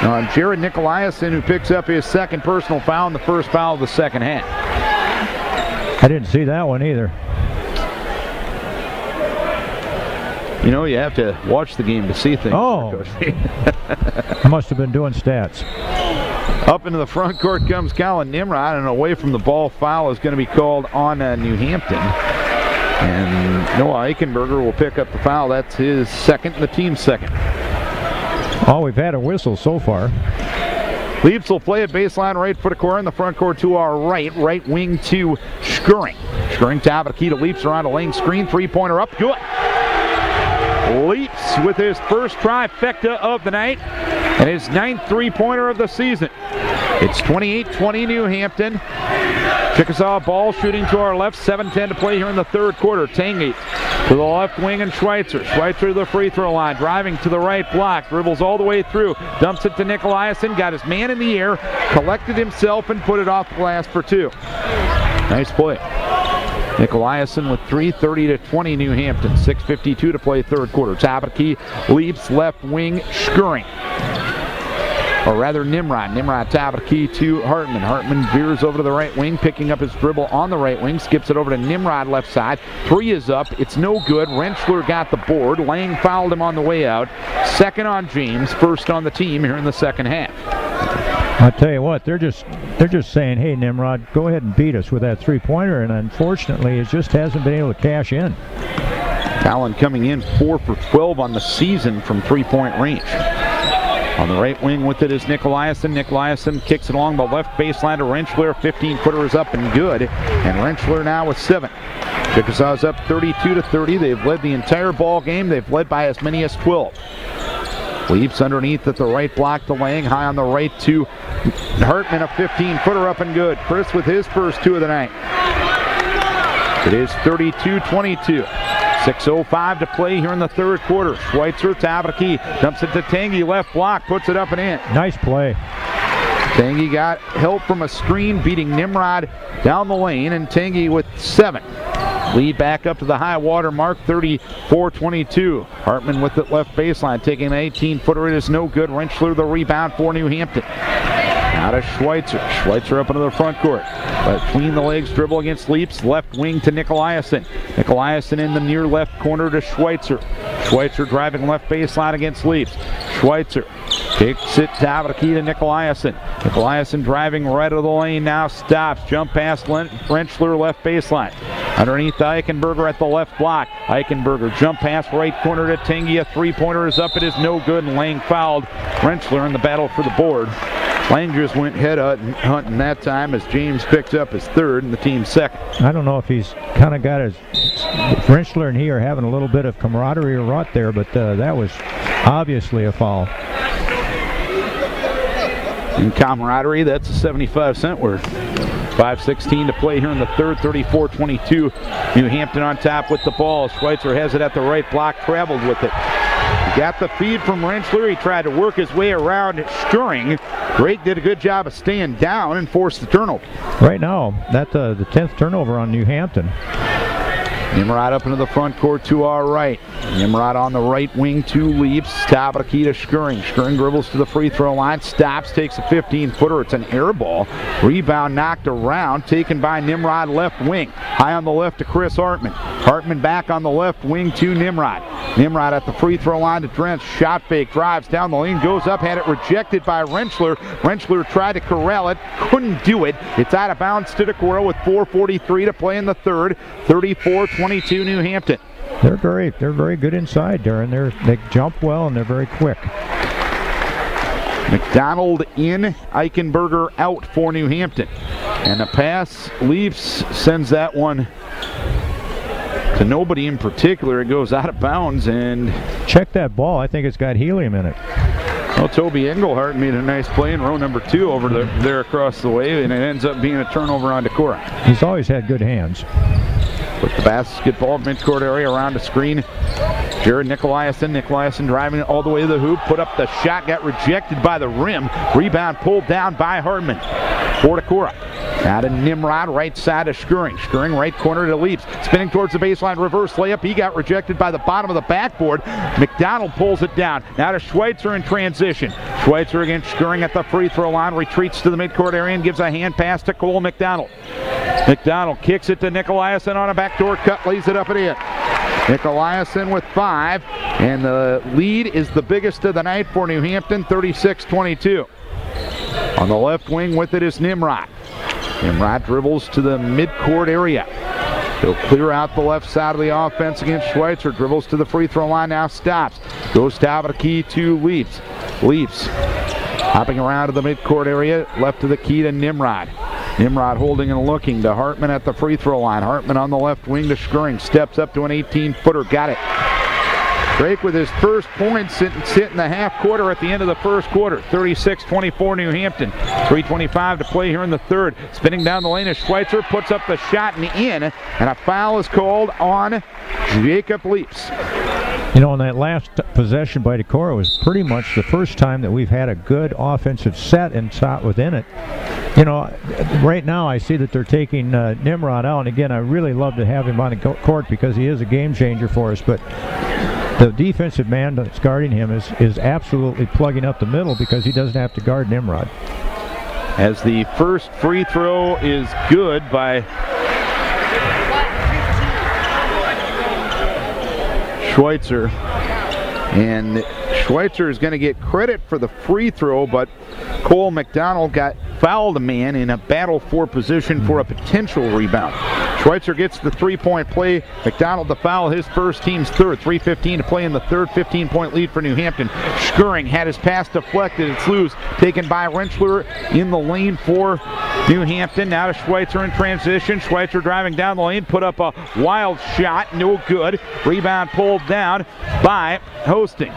on Jared Nicolaisen, who picks up his second personal foul and the first foul of the second half. I didn't see that one either. You know, you have to watch the game to see things. Oh, I must have been doing stats. Up into the front court comes Colin Nimrod, and away from the ball foul is going to be called on New Hampton. And Noah Eichenberger will pick up the foul. That's his second and the team's second. Oh, we've had a whistle so far. Leafs will play at baseline right for Decorah in the front court to our right. Right wing to Skuring. Skuring top of the key to Leafs around a lane screen. Three-pointer up. Good. Leafs with his first trifecta of the night and his ninth three-pointer of the season. It's 28-20 New Hampton. Chickasaw ball shooting to our left. 7:10 to play here in the third quarter. Tanguy to the left wing and Schweitzer. Schweitzer to the free throw line. Driving to the right block. Dribbles all the way through. Dumps it to Nicolaisen. Got his man in the air. Collected himself and put it off the glass for two. Nice play. Nicolaisen with 3:30-20 New Hampton. 6:52 to play third quarter. Top of the key. Leafs left wing Skuring. Or rather Nimrod. Nimrod top of the key to Hartman. Hartman veers over to the right wing, picking up his dribble on the right wing. Skips it over to Nimrod left side. Three is up. It's no good. Rentschler got the board. Lang fouled him on the way out. Second on James. First on the team here in the second half. I'll tell you what, they're just saying, hey, Nimrod, go ahead and beat us with that three-pointer, and unfortunately it just hasn't been able to cash in. Talon coming in 4 for 12 on the season from three-point range. On the right wing with it is Nicolaisen. Nicolaisen kicks it along the left baseline to Rentschler. 15-footer is up and good, and Rentschler now with 7. Chickasaw's up 32-30. They've led the entire ball game. They've led by as many as 12. Leaps underneath at the right block to Lang. High on the right to Hartman. A 15-footer up and good. Chris with his first two of the night. It is 32-22. 6:05 to play here in the third quarter. Schweitzer, top of the key. Dumps it to Tanguy, left block. Puts it up and in. Nice play. Tanguy got help from a screen, beating Nimrod down the lane. And Tanguy with 7. Lead back up to the high water mark, 34-22. Hartman with it left baseline, taking an 18-footer. It is no good. Rentschler the rebound for New Hampton. Now to Schweitzer. Schweitzer up into the front court. Between the legs, dribble against Leafs. Left wing to Nicolaisen. Nicolaisen in the near left corner to Schweitzer. Schweitzer driving left baseline against Leafs. Schweitzer kicks it top of the key to Nicolaisen. Nicolaisen driving right of the lane now. Stops. Jump past Rentschler left baseline. Underneath Eichenberger at the left block. Eichenberger jump pass right corner to Tanguy. A three-pointer is up. It is no good, and Lang fouled Rentschler in the battle for the board. Lang just went head hunting that time as James picked up his third and the team's second. I don't know if he's kind of got his... Rentschler and he are having a little bit of camaraderie or rot there, but that was obviously a foul. In camaraderie, that's a 75-cent word. 5:16 to play here in the third, 34-22. New Hampton on top with the ball. Schweitzer has it at the right block, traveled with it. He got the feed from Rentschler. He tried to work his way around Skuring. Drake did a good job of staying down and forced the turnover. Right now, that's the 10th turnover on New Hampton. Nimrod up into the front court to our right. Nimrod on the right wing to Leafs. Top of the key to Skuring. Skuring dribbles to the free throw line. Stops, takes a 15-footer. It's an air ball. Rebound knocked around. Taken by Nimrod left wing. High on the left to Chris Hartman. Hartman back on the left wing to Nimrod. Nimrod at the free throw line to Drench. Shot fake. Drives down the lane. Goes up. Had it rejected by Rentschler. Rentschler tried to corral it. Couldn't do it. It's out of bounds to Decorah with 4:43 to play in the third. 34-22 New Hampton. They're very good inside, Darren. They jump well and they're very quick. McDonald in, Eichenberger out for New Hampton. And the pass, Leafs sends that one to nobody in particular. It goes out of bounds and... Check that ball. I think it's got helium in it. Well, Toby Engelhardt made a nice play in row number 2 over there across the way, and it ends up being a turnover on Decorah. He's always had good hands. With the basketball midcourt area around the screen. Jared Nicolaisen driving it all the way to the hoop. Put up the shot, got rejected by the rim. Rebound pulled down by Hartman. For Decorah. Out of Nimrod, right side of Skuring. Skuring, right corner to Leaps. Spinning towards the baseline, reverse layup. He got rejected by the bottom of the backboard. McDonald pulls it down. Now to Schweitzer in transition. Schweitzer against Skuring at the free throw line. Retreats to the midcourt area and gives a hand pass to Cole McDonald. McDonald kicks it to Nicolaisen on a backdoor cut. Lays it up and in. Nicolaisen with 5. And the lead is the biggest of the night for New Hampton, 36-22. On the left wing with it is Nimrod. Nimrod dribbles to the midcourt area. He'll clear out the left side of the offense against Schweitzer. Dribbles to the free throw line, now stops. Goes top of the key to Leaps. Leaps hopping around to the midcourt area, left to the key to Nimrod. Nimrod holding and looking to Hartman at the free throw line. Hartman on the left wing to Skuring. Steps up to an 18-footer. Got it. Drake with his first point sitting the half quarter at the end of the first quarter. 36-24 New Hampton. 3:25 to play here in the third. Spinning down the lane as Schweitzer puts up the shot and in. And a foul is called on Jacob Leaps. You know, in that last possession by Decorah was pretty much the first time that we've had a good offensive set and shot within it. You know, right now I see that they're taking Nimrod out. And again, I really love to have him on the court because he is a game changer for us. But the defensive man that's guarding him is absolutely plugging up the middle because he doesn't have to guard Nimrod. As the first free throw is good by Schweitzer. And Schweitzer is going to get credit for the free throw, but Cole McDonald got fouled a man in a battle for position for a potential rebound. Schweitzer gets the three-point play. McDonald the foul, his first, team's third. 3:15 to play in the third. 15-point lead for New Hampton. Skuring had his pass deflected. It's loose. Taken by Rentschler in the lane for New Hampton. Now to Schweitzer in transition. Schweitzer driving down the lane. Put up a wild shot. No good. Rebound pulled down by Hosting.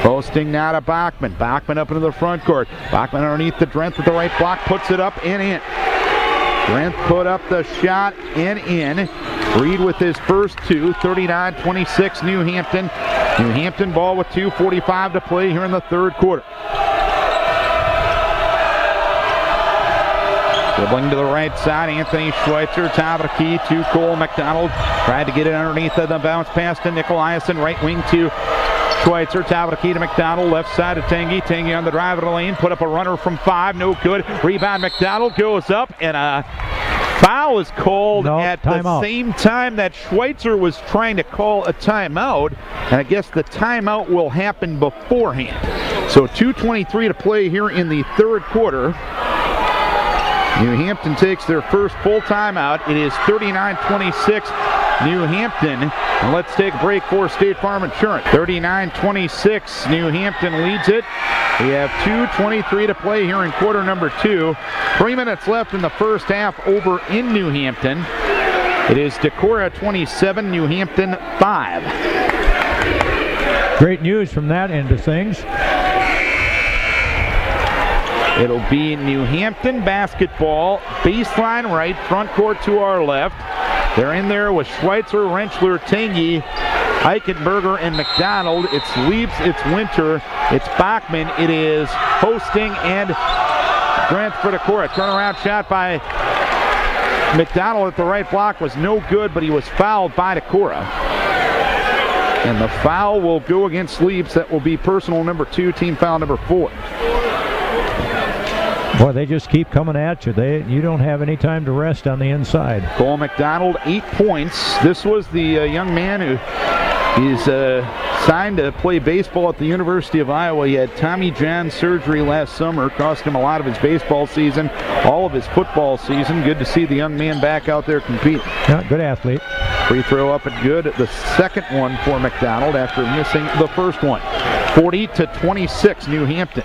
Hosting now to Bachman. Bachman up into the front court. Bachman underneath the Drenth with the right block. Puts it up and in. Drenth put up the shot and in. Reed with his first two. 39-26 New Hampton. New Hampton ball with 2:45 to play here in the third quarter. Dribbling to the right side, Anthony Schweitzer, top of the key to Cole McDonald. Tried to get it underneath of the bounce pass to Nicolaisen. Right wing to Schweitzer, top of the key to McDonald. Left side to Tanguy. Tanguy on the drive of the lane. Put up a runner from 5. No good. Rebound. McDonald goes up, and a foul is called at the same time that Schweitzer was trying to call a timeout. And I guess the timeout will happen beforehand. So 2:23 to play here in the third quarter. New Hampton takes their first full timeout. It is 39-26 New Hampton. And let's take a break for State Farm Insurance. 39-26, New Hampton leads it. We have 2:23 to play here in quarter number 2. 3 minutes left in the first half over in New Hampton. It is Decorah 27, New Hampton 5. Great news from that end of things. It'll be New Hampton basketball, baseline right, front court to our left. They're in there with Schweitzer, Rentschler, Tanguy, Eichenberger, and McDonald. It's Leaps, it's Winter, it's Bachman, it is Hosting, and Grant for Decorah. Turnaround shot by McDonald at the right block was no good, but he was fouled by Decorah. And the foul will go against Leaps. That will be personal number 2, team foul number 4. Boy, they just keep coming at you. You don't have any time to rest on the inside. Cole McDonald, 8 points. This was the young man who is signed to play baseball at the University of Iowa. He had Tommy John surgery last summer. Cost him a lot of his baseball season, all of his football season. Good to see the young man back out there competing. Yeah, good athlete. Free throw up and good. The second one for McDonald after missing the first one. 40-26 New Hampton.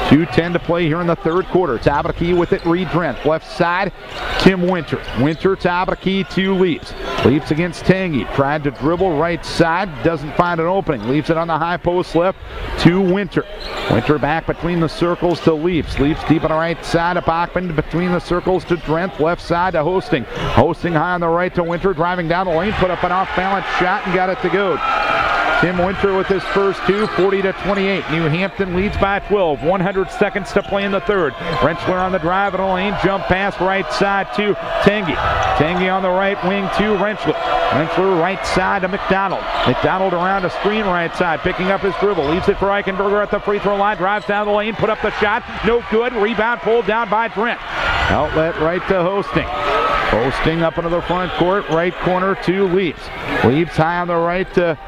2:10 to play here in the third quarter. Top of the key with it, Reed Drent. Left side, Tim Winter. Winter, top of the key to Leaps. Leaps against Tangy. Tried to dribble right side, doesn't find an opening. Leaves it on the high post left to Winter. Winter back between the circles to Leaps. Leaps deep on the right side to Bachman, between the circles to Drent. Left side to Hosting. Hosting high on the right to Winter, driving down the lane, put up an off-balance shot and got it to go. Tim Winter with his first two, 40-28. New Hampton leads by 12. 100 seconds to play in the third. Rentschler on the drive in the lane. Jump pass right side to Tangy. Tangy on the right wing to Rentschler. Rentschler right side to McDonald. McDonald around a screen right side, picking up his dribble. Leaves it for Eichenberger at the free throw line. Drives down the lane, put up the shot. No good. Rebound pulled down by Drent. Outlet right to Hosting. Hosting up into the front court. Right corner to Leaps. Leaps high on the right to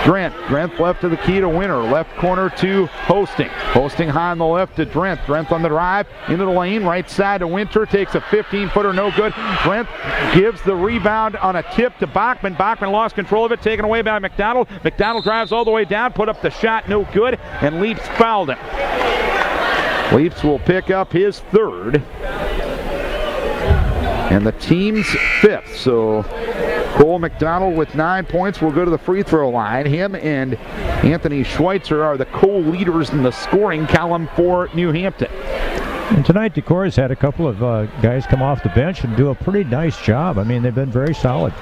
Drent. Drent left to the key to Winter. Left corner to Hosting. Hosting high on the left to Drent. Drent on the drive into the lane. Right side to Winter. Takes a 15-footer, no good. Drent gives the rebound on a tip to Bachman. Bachman lost control of it, taken away by McDonald. McDonald drives all the way down, put up the shot, no good, and Leaps fouled him. Leaps will pick up his third. And the team's fifth. So Cole McDonald with 9 points will go to the free throw line. Him and Anthony Schweitzer are the co-leaders in the scoring column for New Hampton. And tonight, Decorah's had a couple of guys come off the bench and do a pretty nice job. I mean, they've been very solid.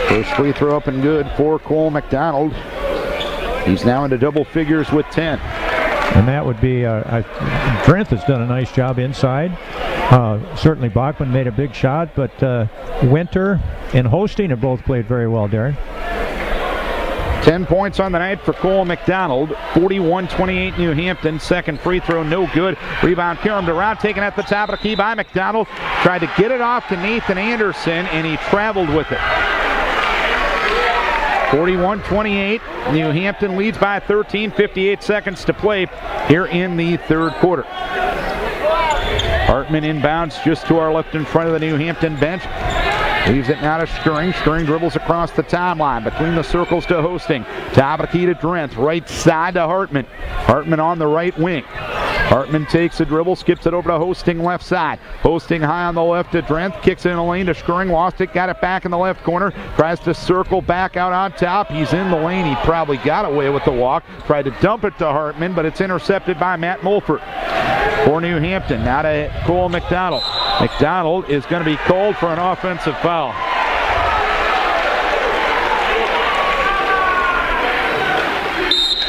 First free throw up and good for Cole McDonald. He's now into double figures with 10. And that would be, Drent has done a nice job inside. Certainly Bachman made a big shot, but Winter and Hosting have both played very well, Darren. 10 points on the night for Cole McDonald. 41-28 New Hampton. Second free throw, no good. Rebound carried around, taken at the top of the key by McDonald. Tried to get it off to Nathan Anderson, and he traveled with it. 41-28. New Hampton leads by 13. 58 seconds to play here in the third quarter. Hartman inbounds just to our left in front of the New Hampton bench. Leaves it now to Stirring. Stirring dribbles across the timeline between the circles to Hosting. Top of the key to Drent. Right side to Hartman. Hartman on the right wing. Hartman takes a dribble, skips it over to Hosting left side. Hosting high on the left to Drent. Kicks it in the lane to Stirring. Lost it, got it back in the left corner. Tries to circle back out on top. He's in the lane. He probably got away with the walk. Tried to dump it to Hartman, but it's intercepted by Matt Mulford. For New Hampton, now to Cole McDonald. McDonald is going to be called for an offensive foul.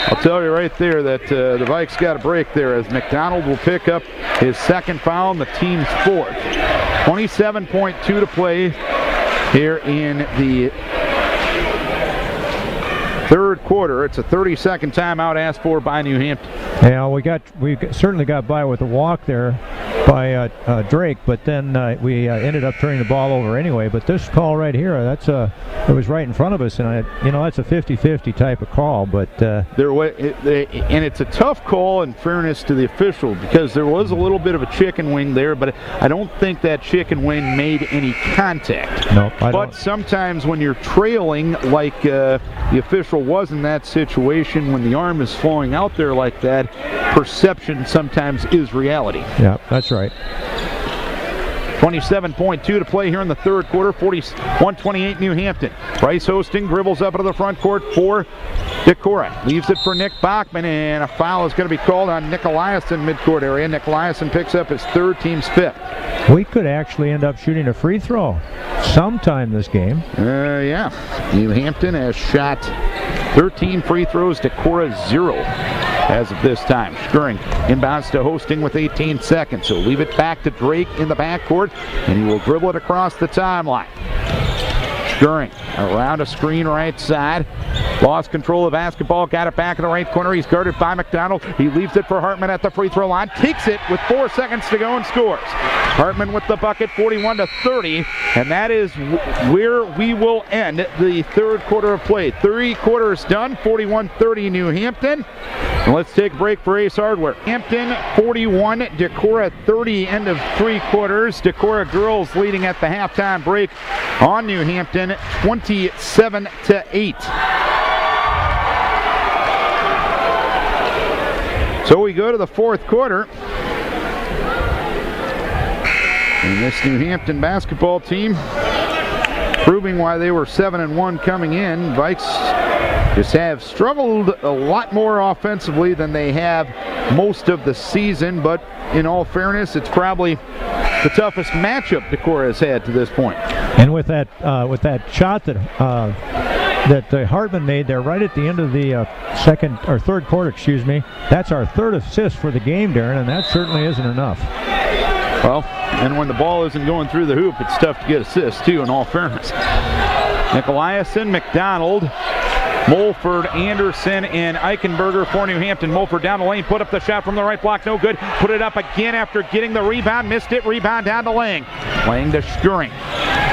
I'll tell you right there that the Vikes got a break there, as McDonald will pick up his second foul and the team's fourth. 27.2 to play here in the third quarter. It's a 30-second timeout asked for by New Hampton. Yeah, we certainly got by with a walk there by Drake, but then we ended up turning the ball over anyway. But this call right here, it was right in front of us, and that's a 50-50 type of call. But and it's a tough call, in fairness to the official, because there was a little bit of a chicken wing there, but I don't think that chicken wing made any contact. No, I don't. But sometimes when you're trailing, like the official was in that situation, when the arm is flowing out there like that, perception sometimes is reality. Yeah, that's right. 27.2 to play here in the third quarter. 41-28 New Hampton. Bryce Hosting dribbles up into the front court for Decorah. Leaves it for Nick Bachman, and a foul is going to be called on Nick Eliason midcourt area. Nick Eliason picks up his third, team's fifth. We could actually end up shooting a free throw sometime this game. Yeah. New Hampton has shot 13 free throws, Decorah 0 as of this time. Stirring inbounds to Hosting with 18 seconds. So leave it back to Drake in the backcourt, and he will dribble it across the timeline. Stirring around a screen right side. Lost control of basketball, got it back in the right corner. He's guarded by McDonald. He leaves it for Hartman at the free throw line. Takes it with 4 seconds to go and scores. Hartman with the bucket, 41-30, and that is where we will end the third quarter of play. 3 quarters done, 41-30 New Hampton. And let's take a break for Ace Hardware. Hampton 41, Decorah 30, end of 3 quarters. Decorah girls leading at the halftime break on New Hampton, 27-8. So we go to the fourth quarter. And this New Hampton basketball team proving why they were 7-1 coming in. Vikes just have struggled a lot more offensively than they have most of the season, but in all fairness, it's probably the toughest matchup Decorah has had to this point. And with that shot that Hartman made there right at the end of the third quarter, that's our third assist for the game, Darren, and that certainly isn't enough. Well, and when the ball isn't going through the hoop, it's tough to get assists, too, in all fairness. Nicolaisen, McDonald, Mulford, Anderson, and Eichenberger for New Hampton. Mulford down the lane, put up the shot from the right block, no good. Put it up again after getting the rebound, missed it, rebound down to Lang. Lang to Schuring.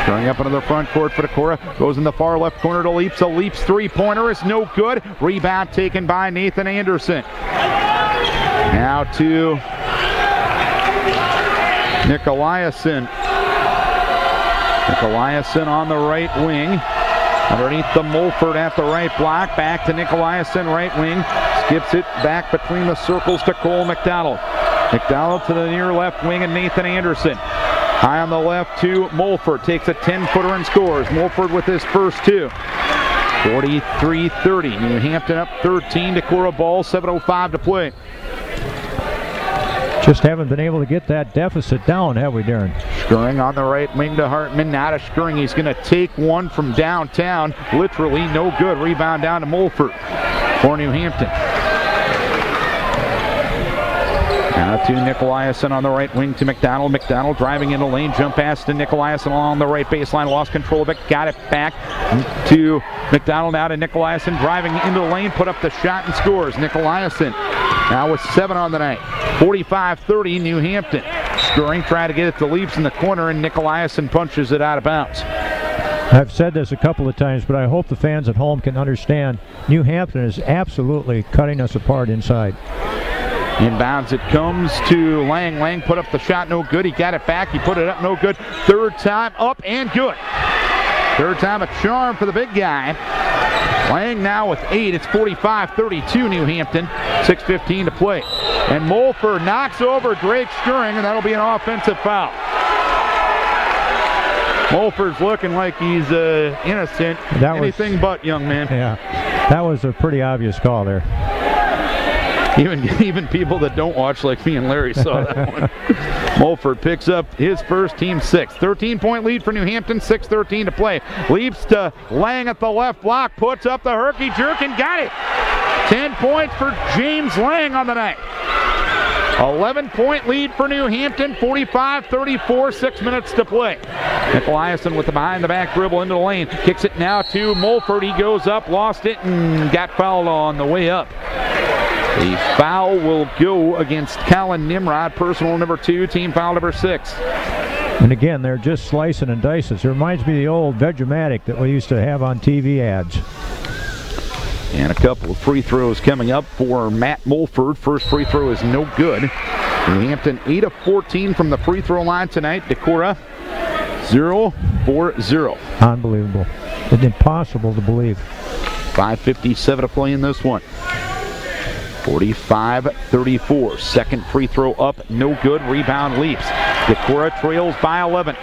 Schuring up into the front court for Decorah, goes in the far left corner to Leaps. A Leaps three-pointer is no good. Rebound taken by Nathan Anderson. Now to Nicolaisen. Nicolaisen on the right wing. Underneath the Mulford at the right block. Back to Nicolaisen, right wing. Skips it back between the circles to Cole McDonald. McDonald to the near left wing and Nathan Anderson. High on the left to Mulford. Takes a 10-footer and scores. Mulford with his first two. 43-30. New Hampton up 13. Decorah ball. 7:05 to play. Just haven't been able to get that deficit down, have we, Darren? Schuring on the right wing to Hartman. Now to Schuring. He's going to take one from downtown. Literally no good. Rebound down to Mulford for New Hampton. Now to Nicolaisen on the right wing to McDonald. McDonald driving into lane. Jump pass to Nicolaisen along the right baseline. Lost control of it. Got it back to McDonald. Now to Nicolaisen driving into the lane. Put up the shot and scores. Nicolaisen now with 7 on the night. 45-30 New Hampton. Schuring tried to get it to Leaps in the corner, and Nicolaisen punches it out of bounds. I've said this a couple of times, but I hope the fans at home can understand New Hampton is absolutely cutting us apart inside. Inbounds it comes to Lang. Lang put up the shot, no good. He got it back. He put it up, no good. Third time up and good. Third time a charm for the big guy. Lang now with 8. It's 45-32 New Hampton. 6:15 to play. And Mulford knocks over Drake Schuring, and that'll be an offensive foul. Mulford's looking like he's innocent. Anything but, young man. Yeah, that was a pretty obvious call there. Even people that don't watch like me and Larry saw that one. Mulford picks up his first, team 6. 13-point lead for New Hampton, 6:13 to play. Leaps to Lang at the left block, puts up the herky jerk and got it. 10 points for James Lang on the night. 11-point lead for New Hampton, 45-34, 6 minutes to play. Nicolaisen with the behind-the-back dribble into the lane. Kicks it now to Mulford. He goes up, lost it, and got fouled on the way up. The foul will go against Colin Nimrod, personal number 2, team foul number 6. And again, they're just slicing and dicing. It reminds me of the old Vegematic that we used to have on TV ads. And a couple of free throws coming up for Matt Mulford. First free throw is no good. New Hampton 8 of 14 from the free throw line tonight. Decorah 0 for 0. Unbelievable. It's impossible to believe. 5:57 to play in this one. 45-34. Second free throw up, no good. Rebound Leaps. Decorah trails by 11.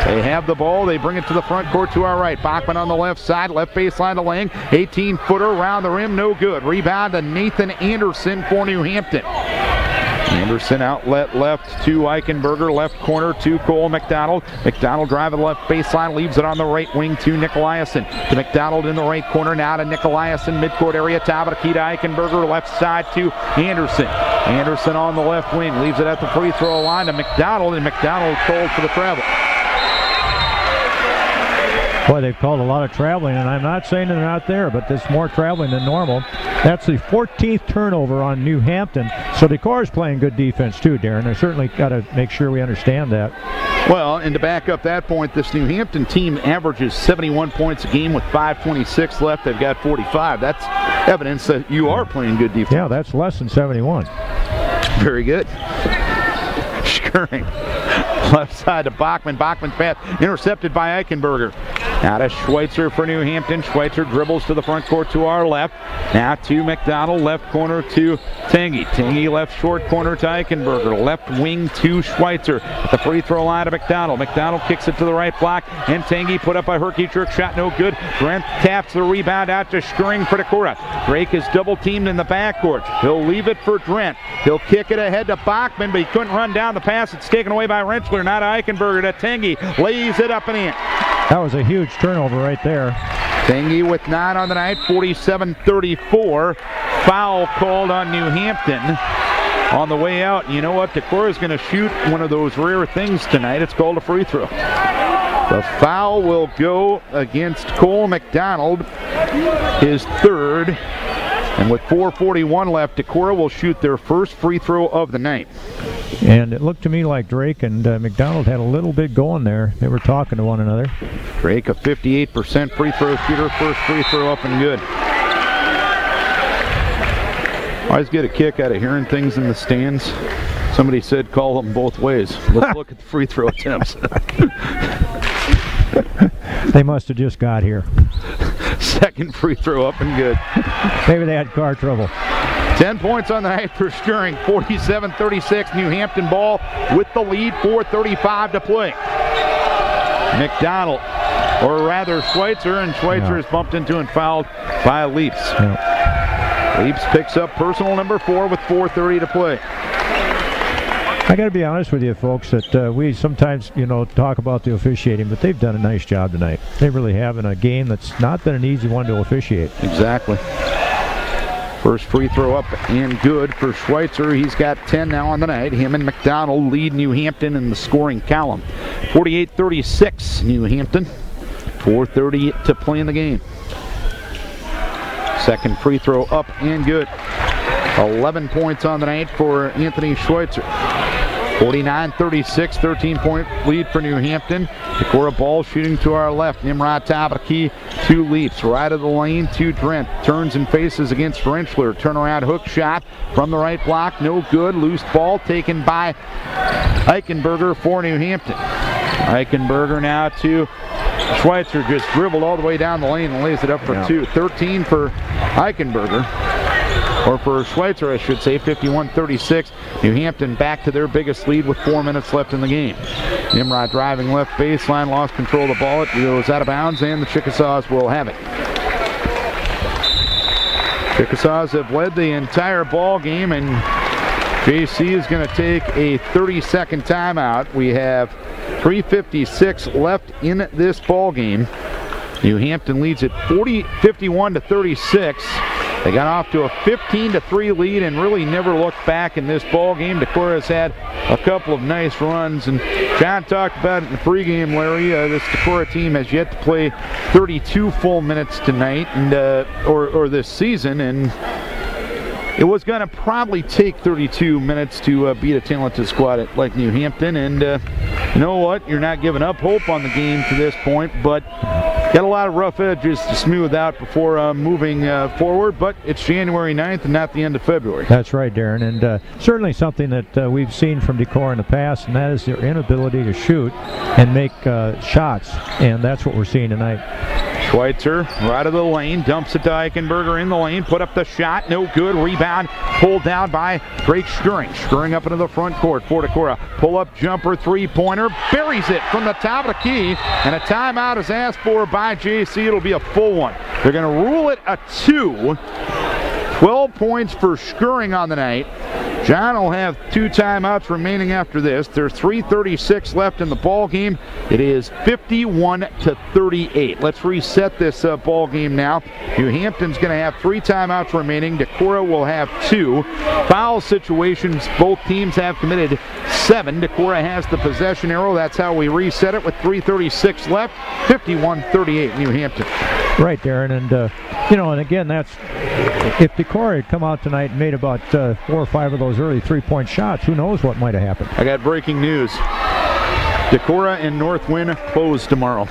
They have the ball. They bring it to the front court to our right. Bachman on the left side. Left baseline to Lang. 18-footer around the rim. No good. Rebound to Nathan Anderson for New Hampton. Anderson outlet left to Eichenberger. Left corner to Cole McDonald. McDonald driving left baseline. Leaves it on the right wing to Nicolaisen. To McDonald in the right corner. Now to Nicolaisen. Midcourt area. Top of the key to Eichenberger. Left side to Anderson. Anderson on the left wing. Leaves it at the free throw line to McDonald. And McDonald called for the travel. Boy, they've called a lot of traveling, and I'm not saying they're not there, but there's more traveling than normal. That's the 14th turnover on New Hampton. So Decorah's playing good defense too, Darren. I certainly got to make sure we understand that. Well, and to back up that point, this New Hampton team averages 71 points a game with 5:26 left. They've got 45. That's evidence that you are playing good defense. Yeah, that's less than 71. Very good. Schuring. Left side to Bachman. Bachman's pass intercepted by Eichenberger. Now to Schweitzer for New Hampton. Schweitzer dribbles to the front court to our left. Now to McDonald, left corner to Tangy. Tangy left short corner to Eichenberger. Left wing to Schweitzer. At the free throw line to McDonald. McDonald kicks it to the right block, and Tangy put up a herky jerk shot, no good. Brent taps the rebound out to Schering for Decorah. Drake is double teamed in the backcourt. He'll leave it for Drent. He'll kick it ahead to Bachman, but he couldn't run down the pass. It's taken away by Rentschler. Now to Eichenberger to Tangy. Lays it up and in. That was a huge turnover right there. Tangy with 9 on the night, 47-34. Foul called on New Hampton on the way out. You know what? Decorah is going to shoot one of those rare things tonight. It's called a free throw. The foul will go against Cole McDonald, his third. And with 4:41 left, Decorah will shoot their first free throw of the night. And it looked to me like Drake and McDonald had a little bit going there. They were talking to one another. Drake, a 58% free throw shooter, first free throw up and good. I always get a kick out of hearing things in the stands. Somebody said call them both ways. Let's look at the free throw attempts. They must have just got here. Second free throw up and good. Maybe they had car trouble. 10 points on the night for Schering. 47-36. New Hampton ball with the lead. 4:35 to play. McDonald, or rather Schweitzer, and Schweitzer is bumped into and fouled by Leaps. Leaps picks up personal number 4 with 4:30 to play. I got to be honest with you, folks, that we sometimes, talk about the officiating, but they've done a nice job tonight. They really have in a game that's not been an easy one to officiate. Exactly. First free throw up and good for Schweitzer. He's got 10 now on the night. Him and McDonald lead New Hampton in the scoring column. 48-36, New Hampton. 4:30 to play in the game. Second free throw up and good. 11 points on the night for Anthony Schweitzer. 49-36, 13-point lead for New Hampton. Decorah ball shooting to our left. Nimrod top of the key, 2 Leaps. Right of the lane to Drent. Turns and faces against Rentschler. Turnaround hook shot from the right block. No good. Loose ball taken by Eichenberger for New Hampton. Eichenberger now to Schweitzer. Just dribbled all the way down the lane and lays it up for 2. 13 for Eichenberger. Or for Schweitzer, I should say, 51-36. New Hampton back to their biggest lead with 4 minutes left in the game. Nimrod driving left baseline, lost control of the ball. It goes out of bounds, and the Chickasaws will have it. Chickasaws have led the entire ball game, and JC is going to take a 30-second timeout. We have 3:56 left in this ball game. New Hampton leads at 51-36. They got off to a 15-3 lead and really never looked back in this ball game. Decorah has had a couple of nice runs, and John talked about it in the pregame, Larry. This Decorah team has yet to play 32 full minutes tonight, and or this season, and it was going to probably take 32 minutes to beat a talented squad like New Hampton, and you know what? You're not giving up hope on the game to this point, but got a lot of rough edges to smooth out before moving forward, but it's January 9th and not the end of February. That's right, Darren, and certainly something that we've seen from Decorah in the past, and that is their inability to shoot and make shots, and that's what we're seeing tonight. Schweitzer, right of the lane, dumps it to Eichenberger in the lane, put up the shot, no good, rebound, pulled down by Drake Schering. Schering up into the front court for Decorah. Pull-up jumper, three-pointer, buries it from the top of the key, and a timeout is asked for by JC. It'll be a full one. They're going to rule it a 2. 12 points for Schering on the night. John will have 2 timeouts remaining after this. There's 3:36 left in the ball game. It is 51-38. Let's reset this ball game now. New Hampton's going to have 3 timeouts remaining. Decorah will have 2. Foul situations, both teams have committed 7. Decorah has the possession arrow. That's how we reset it with 3:36 left. 51-38 New Hampton. Right, Darren, and and again, that's if Decorah had come out tonight and made about 4 or 5 of those early 3-point shots, who knows what might have happened. I got breaking news. Decorah and Northwind close tomorrow.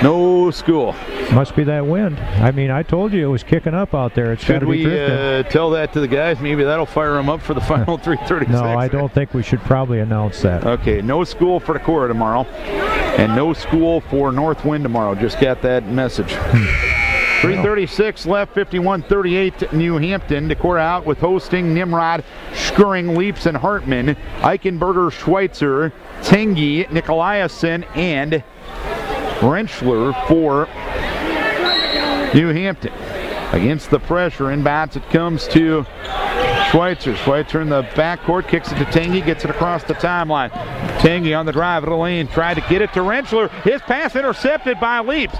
No school. Must be that wind. I mean, I told you it was kicking up out there. It's Should we tell that to the guys? Maybe that'll fire them up for the final 3:36. No, I don't think we should probably announce that. Okay, no school for Decorah tomorrow, and no school for Northwind tomorrow. Just got that message. 3:36 left, 51-38 New Hampton. Decorah out with Hosting, Nimrod, Schuring, Leaps, and Hartman. Eichenberger, Schweitzer, Tengi, Nicolaisen, and Rentschler for New Hampton. Against the pressure, inbounds it comes to Schweitzer. Schweitzer in the backcourt, kicks it to Tengi, gets it across the timeline. Tengi on the drive of the lane, tried to get it to Rentschler. His pass intercepted by Leaps.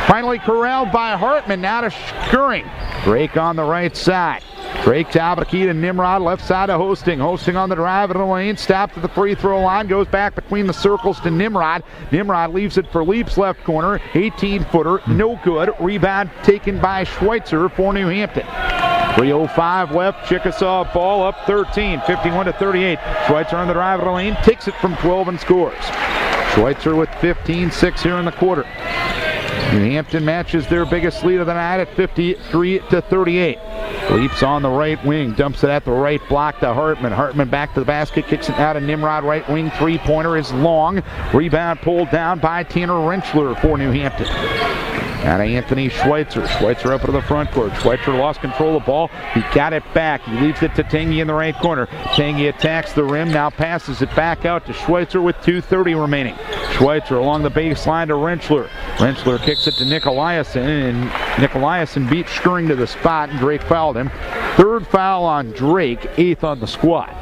Finally corralled by Hartman, now to Schuring. Drake on the right side. Drake to Abakita, Nimrod, left side of Hosting. Hosting on the drive in the lane, stopped at the free throw line, goes back between the circles to Nimrod. Nimrod leaves it for Leaps left corner, 18-footer, no good. Rebound taken by Schweitzer for New Hampton. 3:05 left, Chickasaw ball up 13, 51-38. Schweitzer on the drive of the lane, takes it from 12 and scores. Schweitzer with 15-6 here in the quarter. New Hampton matches their biggest lead of the night at 53-38. Leaps on the right wing, dumps it at the right block to Hartman. Hartman back to the basket, kicks it out of Nimrod, right wing, three-pointer is long. Rebound pulled down by Tanner Rentschler for New Hampton. Out of Anthony Schweitzer. Schweitzer up to the front court. Schweitzer lost control of the ball. He got it back. He leaves it to Tengi in the right corner. Tengi attacks the rim, now passes it back out to Schweitzer with 2:30 remaining. Schweitzer along the baseline to Rentschler. Rentschler kicks it to Nicolaisen, and Nicolaisen beat Schuring to the spot, and Drake fouled him. Third foul on Drake, 8th on the squad.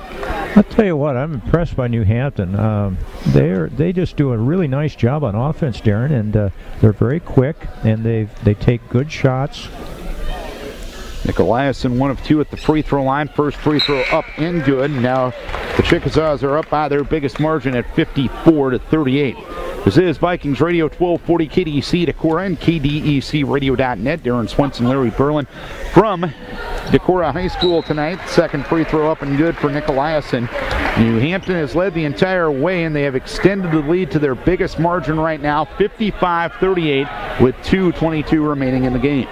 I'll tell you what, I'm impressed by New Hampton. They just do a really nice job on offense, Darren, and they're very quick, and they take good shots. Nicolaisen 1 of 2 at the free throw line. First free throw up and good. Now the Chickasaws are up by their biggest margin at 54-38. This is Vikings Radio 1240 KDEC Decorah and KDECradio.net. Darren Swenson, Larry Berlin from Decorah High School tonight. Second free throw up and good for Nicolaisen. New Hampton has led the entire way, and they have extended the lead to their biggest margin right now, 55-38, with 2:22 remaining in the game.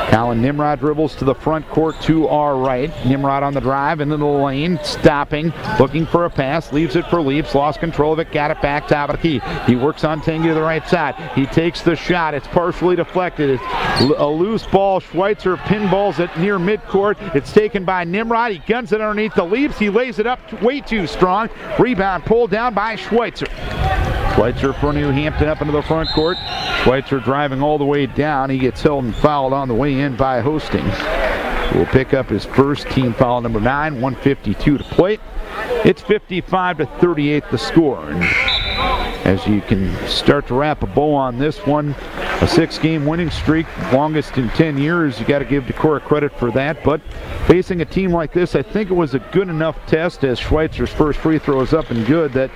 Colin Nimrod dribbles to the front court to our right. Nimrod on the drive into the lane, stopping, looking for a pass, leaves it for Leaps, lost control of it, got it back to Abaki. He works on Tengi to the right side. He takes the shot. It's partially deflected. It's a loose ball. Schweitzer pinballs it near midcourt. It's taken by Nimrod. He guns it underneath the Leaps. He lays it up way too strong. Rebound pulled down by Schweitzer. Schweitzer for New Hampton up into the front court. Schweitzer driving all the way down. He gets held and fouled on the way in by Hosting. Will pick up his first team foul, number 9, 1:52 to play. It's 55-38 the score. And as you can start to wrap a bow on this one, a 6-game winning streak, longest in 10 years. You got to give Decorah credit for that. But facing a team like this, I think it was a good enough test, as Schweitzer's first free throw is up and good, that,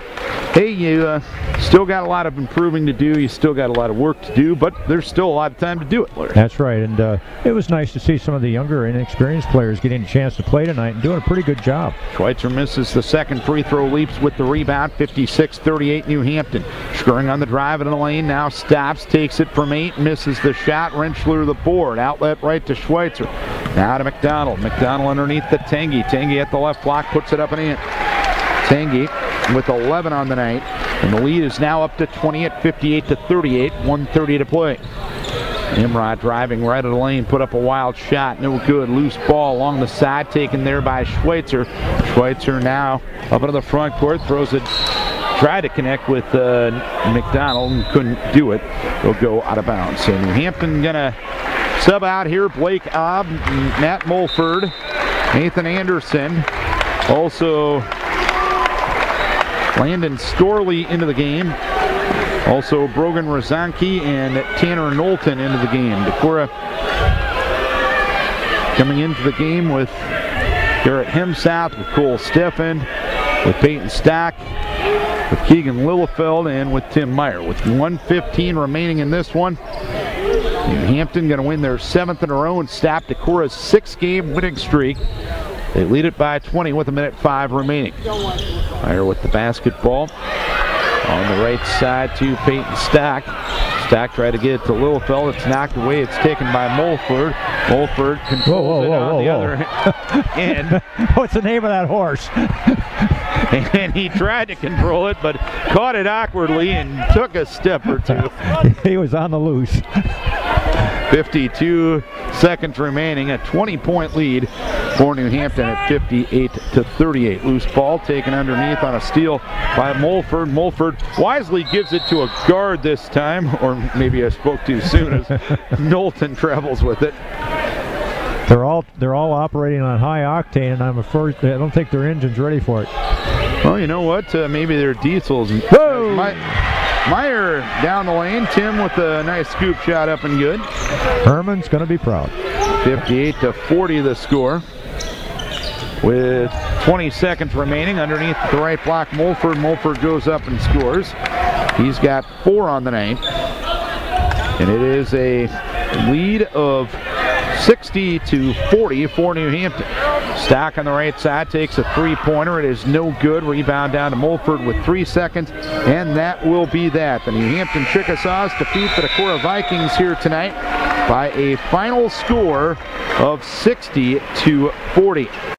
hey, you still got a lot of improving to do. You still got a lot of work to do, but there's still a lot of time to do it, Larry. That's right, and it was nice to see some of the younger, inexperienced players getting a chance to play tonight and doing a pretty good job. Schweitzer misses the second free throw, Leaps with the rebound, 56-38 New Hampton. Schuring on the drive in the lane, now stops, takes it from 8, misses the shot. Rentschler the board, outlet right to Schweitzer. Now to McDonald. McDonald underneath the Tengi. Tengi at the left block, puts it up and in. Tengi with 11 on the night, and the lead is now up to 20 at 58-38, 1:30 to play. Nimrod driving right of the lane, put up a wild shot, no good. Loose ball along the side, taken there by Schweitzer. Schweitzer now up into the front court, throws it, tried to connect with McDonald and couldn't do it. He'll go out of bounds. So New Hampton gonna sub out here. Blake Obb, Matt Mulford, Nathan Anderson, also Landon Storley into the game. Also Brogan Rozanki and Tanner Knowlton into the game. Decorah coming into the game with Garrett Hemsouth, with Cole Steffen, with Peyton Stock, with Keegan Lillefeld, and with Tim Meyer. With 1:15 remaining in this one, New Hampton going to win their 7th in a row and stop Decorah's 6-game winning streak. They lead it by 20 with 1:05 remaining. Meyer with the basketball. On the right side to Peyton Stack. Stack tried to get it to Littlefield. It's knocked away. It's taken by Mulford. Mulford controls it on the other end. What's the name of that horse? And he tried to control it, but caught it awkwardly and took a step or two. He was on the loose. 52 seconds remaining, a 20-point lead for New Hampton at 58-38. Loose ball taken underneath on a steal by Mulford. Mulford wisely gives it to a guard this time, or maybe I spoke too soon as Knowlton travels with it. They're all operating on high octane, and I don't think their engine's ready for it. Well, you know what? Maybe their diesels. Whoa! Meyer down the lane. Tim with a nice scoop shot up and good. Herman's going to be proud. 58-40 the score. With 20 seconds remaining underneath the right block, Mulford. Mulford goes up and scores. He's got 4 on the night. And it is a lead of 60-40 for New Hampton. Stack on the right side takes a three-pointer. It is no good. Rebound down to Mulford with 3 seconds, and that will be that. The New Hampton Chickasaws defeat the Decorah Vikings here tonight by a final score of 60-40.